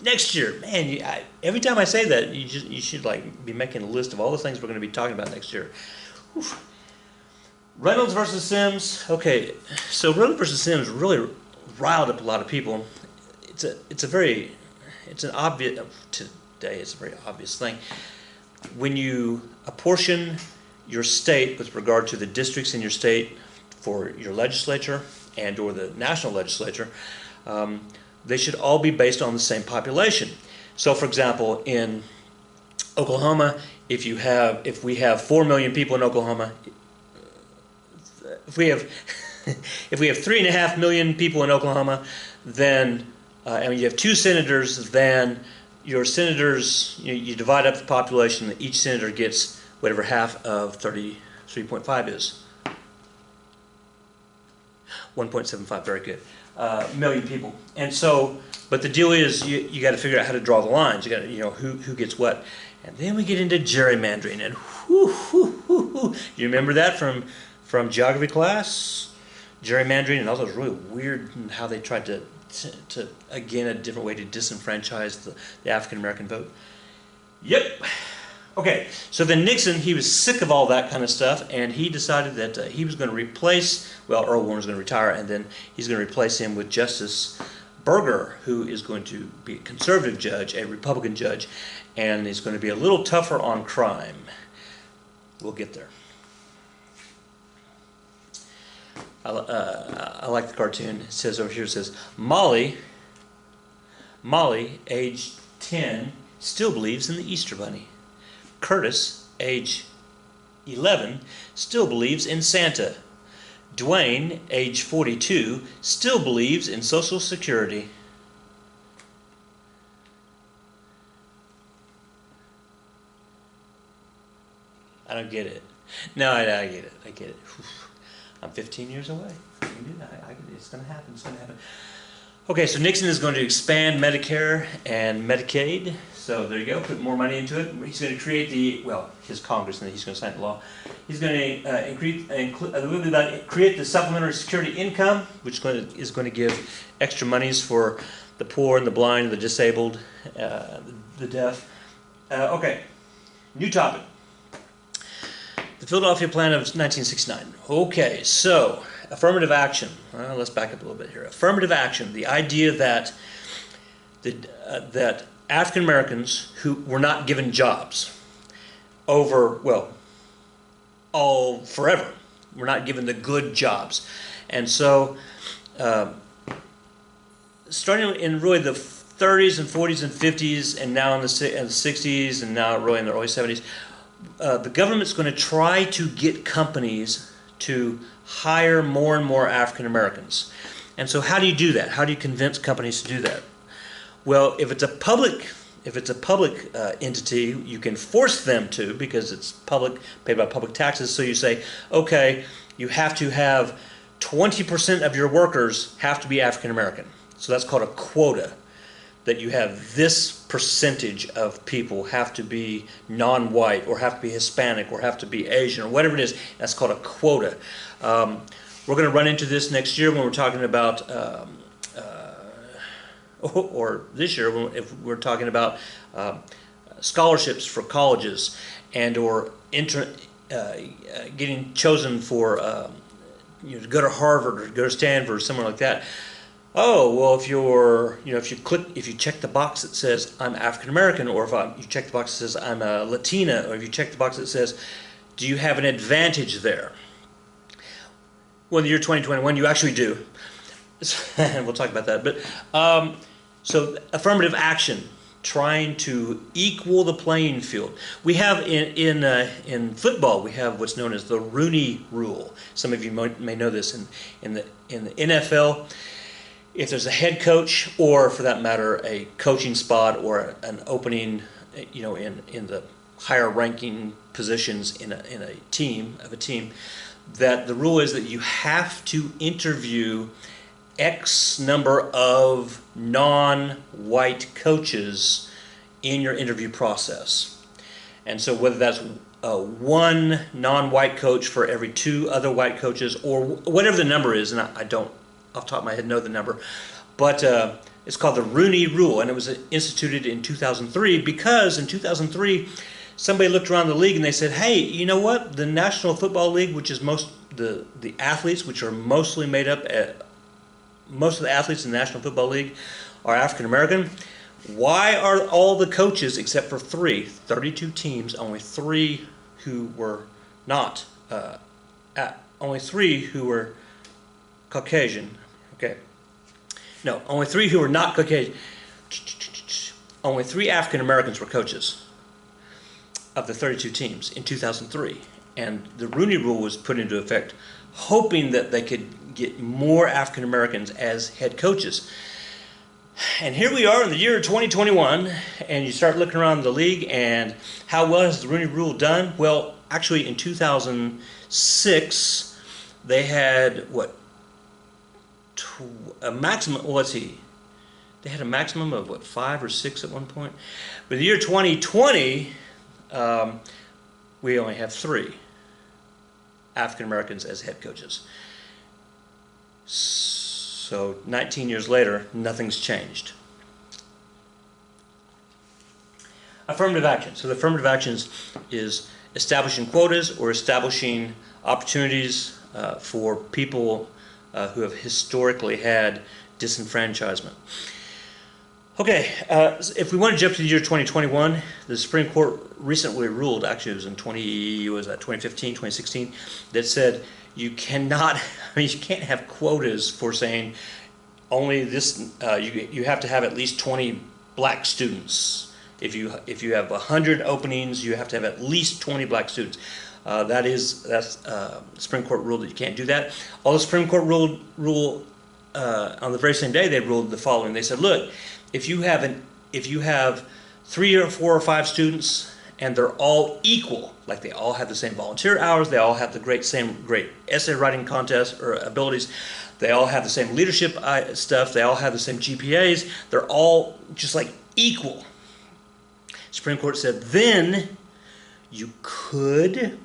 next year. Man, every time I say that, you should like be making a list of all the things we're going to be talking about next year. Oof. Reynolds versus Sims. Okay, so Reynolds versus Sims really riled up a lot of people. It's a very obvious thing. When you apportion your state with regard to the districts in your state for your legislature and or the national legislature, they should all be based on the same population. So, for example, in Oklahoma, if we have 4 million people in Oklahoma, if we have 3.5 million people in Oklahoma, then and you have 2 senators, then your senators, you divide up the population, each senator gets whatever half of 33.5 is. 1.75, very good. Million people. And so, but the deal is you got to figure out how to draw the lines. You got to, who gets what. And then we get into gerrymandering, and you remember that from geography class? Gerrymandering and all those really weird, and how they tried to again, a different way to disenfranchise the African American vote. Yep. Okay, so then Nixon, he was sick of all that kind of stuff, and he decided that he was going to replace, Earl Warren was going to retire, and then he's going to replace him with Justice Berger, who is going to be a conservative judge, a Republican judge, and is going to be a little tougher on crime. We'll get there. I like the cartoon. It says over here, it says, Molly, age 10, still believes in the Easter Bunny. Curtis, age 11, still believes in Santa. Dwayne, age 42, still believes in Social Security. I don't get it. No, I get it. I get it. I'm 15 years away. It's going to happen. It's going to happen. Okay, so Nixon is going to expand Medicare and Medicaid. So there you go. Put more money into it. He's going to create his Congress, and he's going to sign the law. He's going to create the supplementary security income, which is going to give extra monies for the poor and the blind and the disabled, the deaf. Okay, new topic. The Philadelphia Plan of 1969. Okay, so affirmative action. Let's back up a little bit here. Affirmative action, the idea that that African Americans who were not given jobs forever, were not given the good jobs. And so, starting in really the 30s and 40s and 50s, and now in the 60s, and now really in the early 70s, the government's going to try to get companies to hire more and more African Americans. And so how do you do that? How do you convince companies to do that? Well, if it's a public entity, you can force them to, because it's public, paid by public taxes. So you say, okay, you have to have 20% of your workers have to be African American. So that's called a quota. That you have this percentage of people have to be non-white, or have to be Hispanic, or have to be Asian, or whatever it is. That's called a quota. We're going to run into this next year when we're talking about, or this year if we're talking about scholarships for colleges, and or getting chosen for to go to Harvard or go to Stanford or somewhere like that. Oh, well, if you check the box that says I'm African American, or if you check the box that says I'm a Latina, or if you check the box that says, do you have an advantage there? Well, in the year 2021, you actually do. And we'll talk about that. But so affirmative action, trying to equal the playing field. We have in football, we have what's known as the Rooney Rule. Some of you may know this in the NFL. If there's a head coach, or for that matter, a coaching spot or an opening, in the higher ranking positions in a team, that the rule is that you have to interview X number of non-white coaches in your interview process. And so whether that's one non-white coach for every 2 other white coaches, or whatever the number is, and I don't off the top of my head know the number, but it's called the Rooney Rule, and it was instituted in 2003 because in 2003 somebody looked around the league and they said, hey, you know what? The National Football League, which is the athletes, which are mostly made up most of the athletes in the National Football League are African American. Why are all the coaches, except for 32 teams, only 3 who were not, only 3 who were Caucasian? Okay. No, only 3 who were not Caucasian. Only 3 African Americans were coaches of the 32 teams in 2003. And the Rooney Rule was put into effect hoping that they could get more African Americans as head coaches. And here we are in the year 2021, and you start looking around the league, and how well has the Rooney Rule done? Well, actually in 2006, they had, a maximum, they had a maximum of, 5 or 6 at one point? But in the year 2020, we only have 3 African Americans as head coaches. So 19 years later, nothing's changed. Affirmative action. So the affirmative actions is establishing quotas or establishing opportunities for people who have historically had disenfranchisement. Okay, if we want to jump to the year 2021, the Supreme Court recently ruled, actually it was in 2015, 2016, that said you cannot, you can't have quotas for saying only this, you have to have at least 20 black students. If you have 100 openings, you have to have at least 20 black students. That's the Supreme Court ruled that you can't do that. All the Supreme Court ruled on the very same day, they ruled the following. They said, look, if you have 3 or 4 or 5 students and they're all equal, like they all have the same volunteer hours, they all have the same great essay writing contest or abilities, they all have the same leadership stuff, they all have the same GPAs, they're all just like equal. Supreme Court said then you could,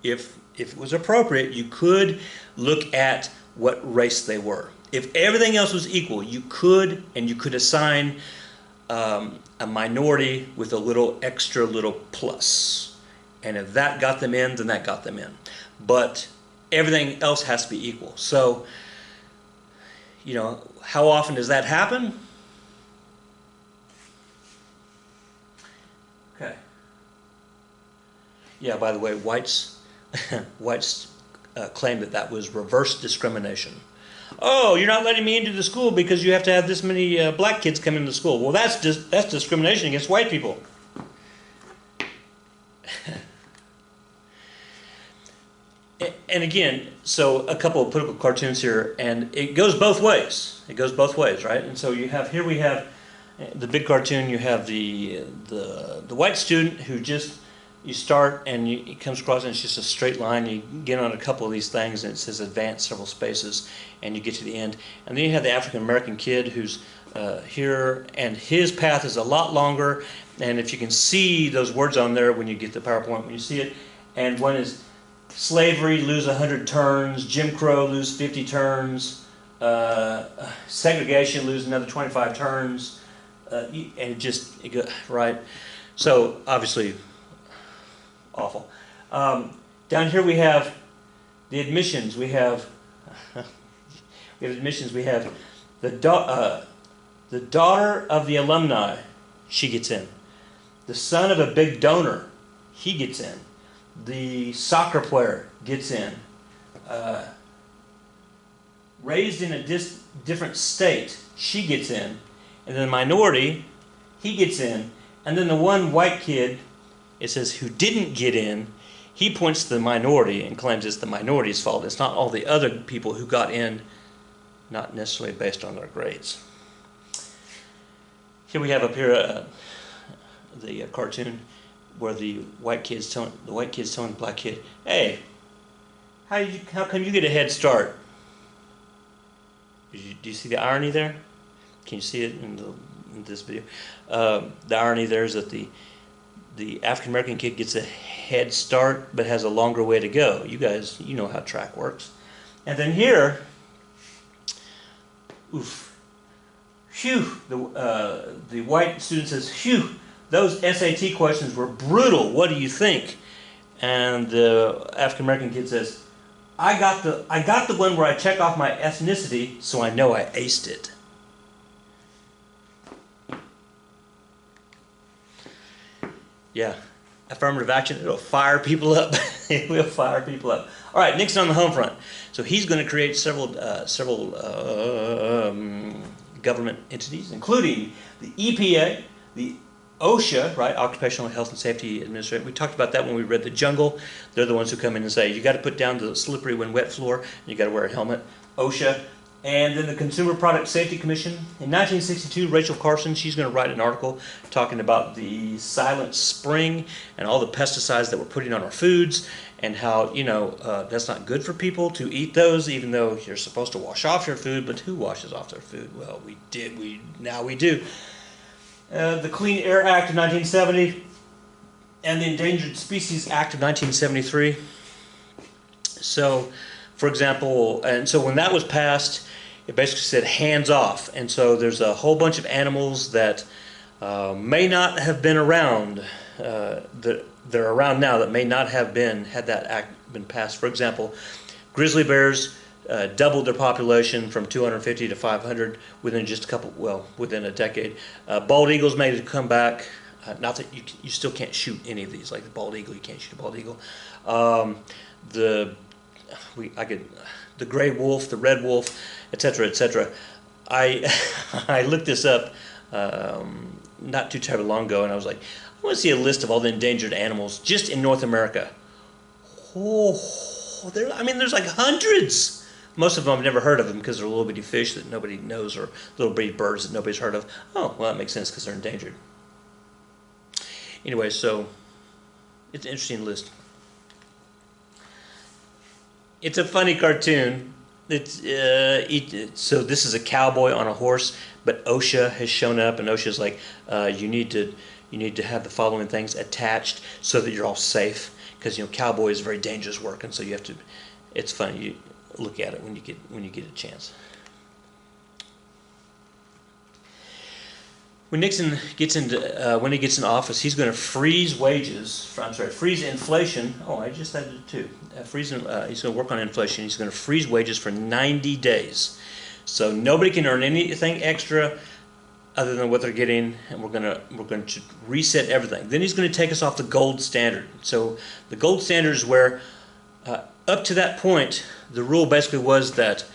if it was appropriate, you could look at what race they were. If everything else was equal, you could assign a minority with a little extra little plus. And if that got them in, then that got them in. But everything else has to be equal. So, you know, how often does that happen? Okay. Yeah, by the way, whites claim that was reverse discrimination. Oh, you're not letting me into the school because you have to have this many black kids come into the school. Well, that's discrimination against white people. And again, so a couple of political cartoons here, and it goes both ways. It goes both ways, right? And so we have the big cartoon. You have the white student who just, you start and it comes across and it's just a straight line. You get on a couple of these things and it says advance several spaces and you get to the end. And then you have the African American kid who's here, and his path is a lot longer. And if you can see those words on there when you get the PowerPoint, when you see it, and one is slavery, lose 100 turns, Jim Crow, lose 50 turns, segregation, lose another 25 turns, and it goes, right? So obviously awful. Down here we have the admissions. We have admissions. We have the daughter of the alumni. She gets in. The son of a big donor. He gets in. The soccer player gets in. Raised in a different state. She gets in. And then the minority. He gets in. And then the one white kid, it says, who didn't get in, he points to the minority and claims it's the minority's fault. It's not all the other people who got in, not necessarily based on their grades. Here we have up here the cartoon where the white kid's telling the black kid, "Hey, how come you get a head start?" Do you see the irony there? Can you see it in this video? The irony there is that the African-American kid gets a head start but has a longer way to go. You guys, you know how track works. And then here, oof, phew, the white student says, phew, those SAT questions were brutal. What do you think? And the African-American kid says, I got the one where I check off my ethnicity, so I know I aced it. Yeah, affirmative action, it'll fire people up. It will fire people up. All right, Nixon on the home front. So he's going to create several government entities, including the EPA, the OSHA, right, Occupational Health and Safety Administration. We talked about that when we read The Jungle. They're the ones who come in and say, you got to put down the slippery when wet floor, and you got to wear a helmet. OSHA. And then the Consumer Product Safety Commission. In 1962, Rachel Carson, she's going to write an article talking about the silent spring and all the pesticides that we're putting on our foods and how, you know, that's not good for people to eat those, even though you're supposed to wash off your food. But who washes off their food? Well, we did. Now we do. The Clean Air Act of 1970 and the Endangered Species Act of 1973. So, for example, and so when that was passed, it basically said hands off. And so there's a whole bunch of animals that may not have been around, that are around now that may not have been, had that act been passed. For example, grizzly bears doubled their population from 250 to 500 within just a couple, well, within a decade. Bald eagles made it come back. Not that you still can't shoot any of these, like the bald eagle, you can't shoot a bald eagle. The gray wolf, the red wolf, etc., etc. I looked this up not too terribly long ago, and I was like, I want to see a list of all the endangered animals just in North America. Oh, there's like hundreds. Most of them I've never heard of them because they're little bitty fish that nobody knows, or little bitty birds that nobody's heard of. Oh, well, that makes sense because they're endangered. Anyway, so it's an interesting list. It's a funny cartoon. So this is a cowboy on a horse, but OSHA has shown up, and OSHA's like, you need to have the following things attached so that you're all safe, because cowboy is very dangerous work, and so you have to. It's funny. You look at it when you get a chance. When Nixon gets when he gets in office, he's going to freeze freeze inflation. Oh, I just added it too. He's going to work on inflation. He's going to freeze wages for 90 days. So nobody can earn anything extra other than what they're getting, and we're going to reset everything. Then he's going to take us off the gold standard. So the gold standard is where, up to that point, the rule basically was that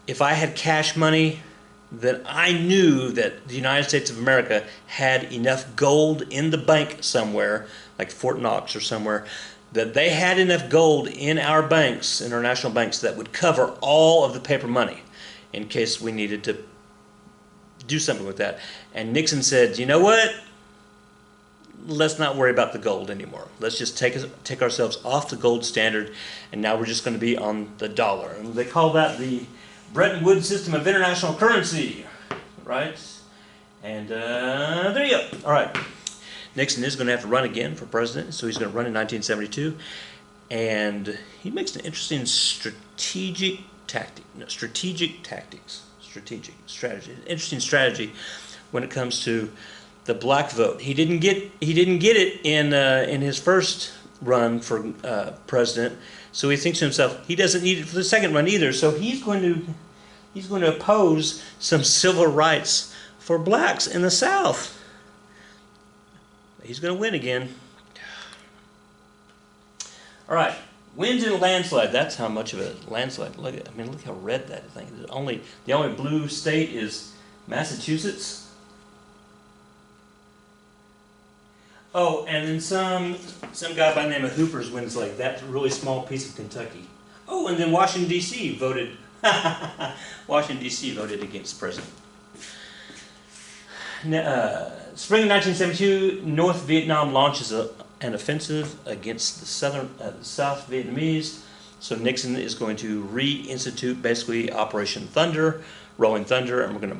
if I had cash money, then I knew that the United States of America had enough gold in the bank somewhere, like Fort Knox or somewhere, that they had enough gold in our banks, in our national banks, that would cover all of the paper money in case we needed to do something with that. And Nixon said, you know what? Let's not worry about the gold anymore. Let's just take ourselves off the gold standard, and now we're just going to be on the dollar. And they call that the Bretton Woods system of international currency, right? And there you go. All right. Nixon is going to have to run again for president, so he's going to run in 1972. And he makes an interesting strategy, interesting strategy when it comes to the black vote. He didn't get it in his first run for president, so he thinks to himself he doesn't need it for the second run either. So he's going to oppose some civil rights for blacks in the South. He's going to win again. All right, wins in a landslide. That's how much of a landslide. Look how red that thing is. The only blue state is Massachusetts. Oh, and then some guy by the name of Hoopers wins like that really small piece of Kentucky. Oh, and then Washington D.C. voted. Washington D.C. voted against the president. Spring of 1972, North Vietnam launches an offensive against the South Vietnamese. So Nixon is going to reinstitute basically Operation Thunder, Rolling Thunder, and we're going to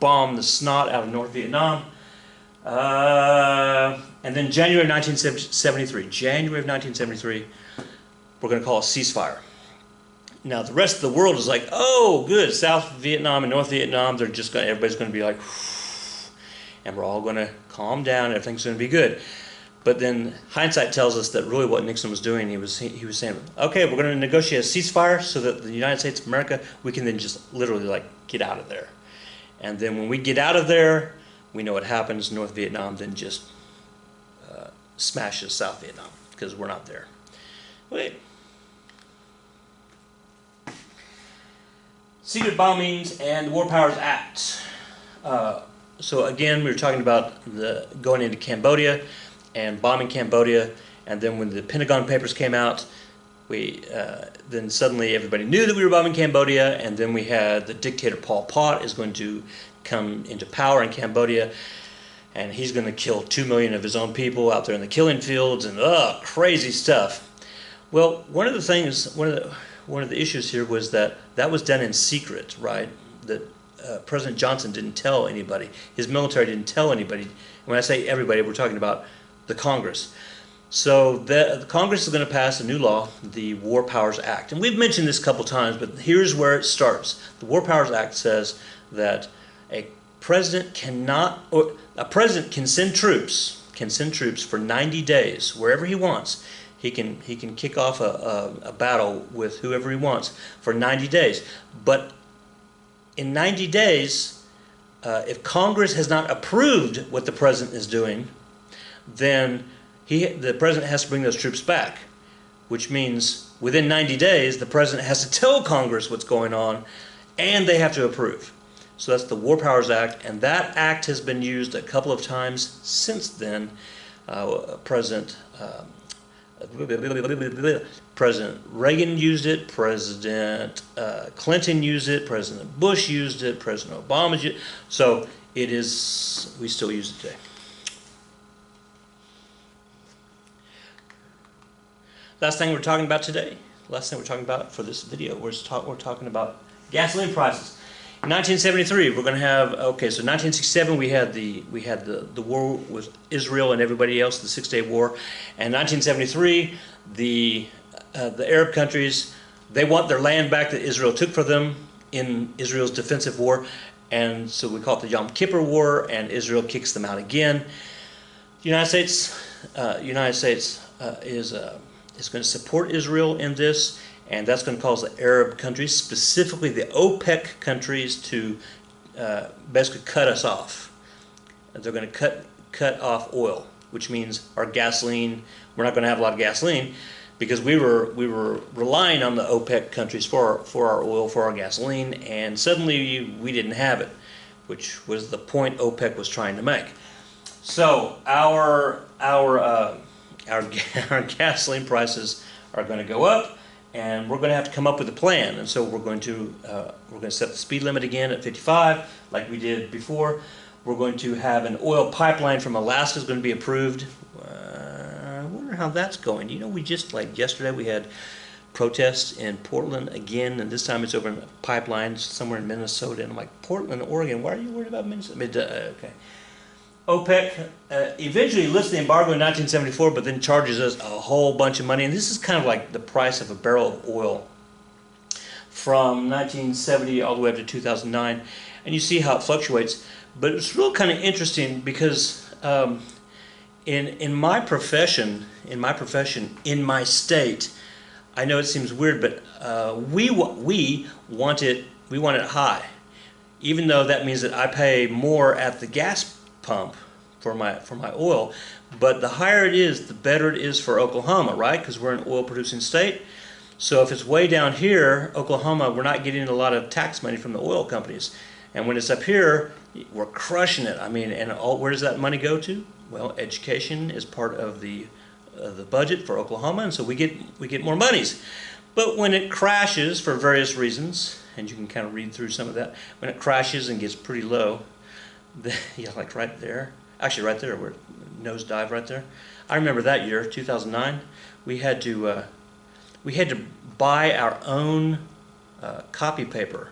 bomb the snot out of North Vietnam. And And then January of 1973, we're going to call a ceasefire. Now the rest of the world is like, oh, good, South Vietnam and North Vietnam, everybody's going to be like, and we're all going to calm down, everything's going to be good. But then hindsight tells us that really what Nixon was doing, he was saying, okay, we're going to negotiate a ceasefire so that the United States of America, we can then just literally like get out of there. And then when we get out of there, we know what happens. North Vietnam then just smashes South Vietnam because we're not there. Wait. Secret bombings and War Powers Act. So again, we were talking about going into Cambodia and bombing Cambodia, and then when the Pentagon Papers came out, then suddenly everybody knew that we were bombing Cambodia, and then we had the dictator Pol Pot is going to come into power in Cambodia, and he's going to kill 2 million of his own people out there in the killing fields, and crazy stuff. Well, one of the issues here was that was done in secret, right? That President Johnson didn't tell anybody. His military didn't tell anybody. When I say everybody, we're talking about the Congress. So the Congress is going to pass a new law, the War Powers Act. And we've mentioned this a couple times, but here's where it starts. The War Powers Act says that a president can send troops for 90 days wherever he wants. He can kick off a battle with whoever he wants for 90 days. But in 90 days, if Congress has not approved what the president is doing, then the president has to bring those troops back, which means within 90 days, the president has to tell Congress what's going on, and they have to approve. So that's the War Powers Act, and that act has been used a couple of times since then. President Reagan used it, President Clinton used it, President Bush used it, President Obama used it. So we still use it today. Last thing we're talking about today, for this video, we're talking about gasoline prices. In 1973, we're going to have, so 1967 we had the war with Israel and everybody else, the 6-Day War, and 1973 the Arab countries, they want their land back that Israel took from them in Israel's defensive war, and so we call it the Yom Kippur War, and Israel kicks them out again. The United States is going to support Israel in this, and that's going to cause the Arab countries, specifically the OPEC countries, to basically cut us off. They're going to cut off oil, which means our gasoline, we're not going to have a lot of gasoline, because we were relying on the OPEC countries for our oil, for our gasoline, and suddenly we didn't have it, which was the point OPEC was trying to make. So our gasoline prices are going to go up, and we're going to have to come up with a plan. And so we're going to set the speed limit again at 55, like we did before. We're going to have an oil pipeline from Alaska is going to be approved. I wonder how that's going. You know, we just, like yesterday, we had protests in Portland again, and this time it's over in a pipeline somewhere in Minnesota. And I'm like, Portland, Oregon, why are you worried about Minnesota? Okay. OPEC eventually lifts the embargo in 1974, but then charges us a whole bunch of money. And this is kind of like the price of a barrel of oil from 1970 all the way up to 2009. And you see how it fluctuates. But it's really kind of interesting because in my profession, in my state, I know it seems weird, but we want it high, even though that means that I pay more at the gas pump for my oil. But the higher it is, the better it is for Oklahoma, right? Because we're an oil producing state. So if it's way down here, Oklahoma, we're not getting a lot of tax money from the oil companies. And when it's up here, we're crushing it. I mean, and where does that money go to? Well, education is part of the budget for Oklahoma, and so we get more monies. But when it crashes for various reasons, and you can kind of read through some of that, when it crashes and gets pretty low, like right there, actually right there, where it nosedive right there. I remember that year, 2009, we had to buy our own copy paper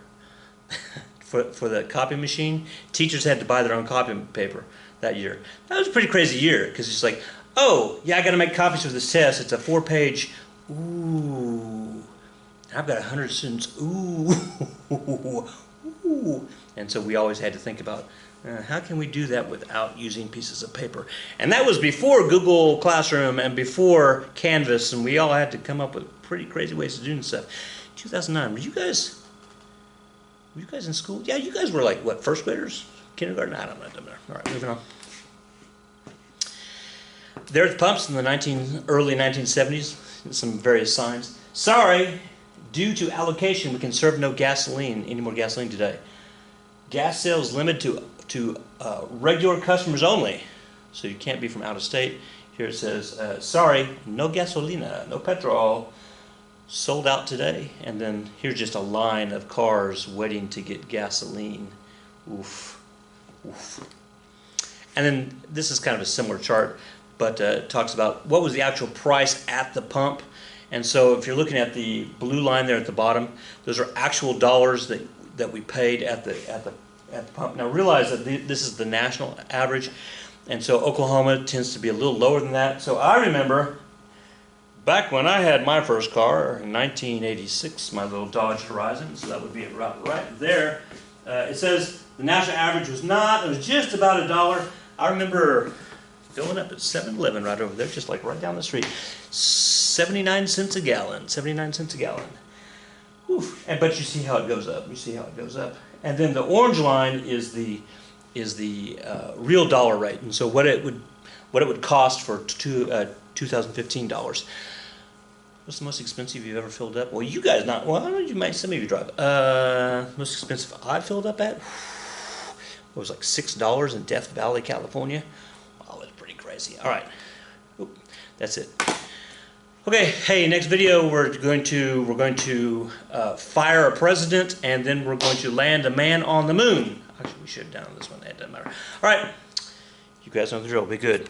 for the copy machine. Teachers had to buy their own copy paper. that year. That was a pretty crazy year, because it's like, oh, yeah, I got to make copies for this test. It's a 4-page, ooh, I've got 100 students, ooh, ooh. And so we always had to think about, how can we do that without using pieces of paper? And that was before Google Classroom and before Canvas, and we all had to come up with pretty crazy ways of doing stuff. 2009, were you guys in school? Yeah, you guys were like, what, first graders? Kindergarten? I don't know. All right, moving on. There at the pumps in the early 1970s, some various signs. Sorry, due to allocation, we can serve no gasoline, any more gasoline today. Gas sales limited to regular customers only, so you can't be from out of state. Here it says, sorry, no gasolina, no petrol, sold out today. And then here's just a line of cars waiting to get gasoline. Oof, oof. And then this is kind of a similar chart, but it talks about what was the actual price at the pump. And so if you're looking at the blue line there at the bottom, those are actual dollars that we paid at the pump. Now realize that this is the national average, and so Oklahoma tends to be a little lower than that. So I remember back when I had my first car in 1986, my little Dodge Horizon, so that would be right there. It says the national average was it was just about $1. I remember filling up at 7-Eleven right over there, just like right down the street. 79 cents a gallon, 79 cents a gallon. Oof. But you see how it goes up. You see how it goes up. And then the orange line is the real dollar rate, and so what it would cost for 2015 dollars. What's the most expensive you've ever filled up? Well, you guys not. Well, I don't know. You might. Some of you drive. Most expensive I filled up at. It was like $6 in Death Valley, California. Wow, that's pretty crazy. All right, oop, that's it. Okay, hey, next video we're going to fire a president, and then we're going to land a man on the moon. Actually, we should have done this one. It doesn't matter. All right, you guys know the drill. Be good.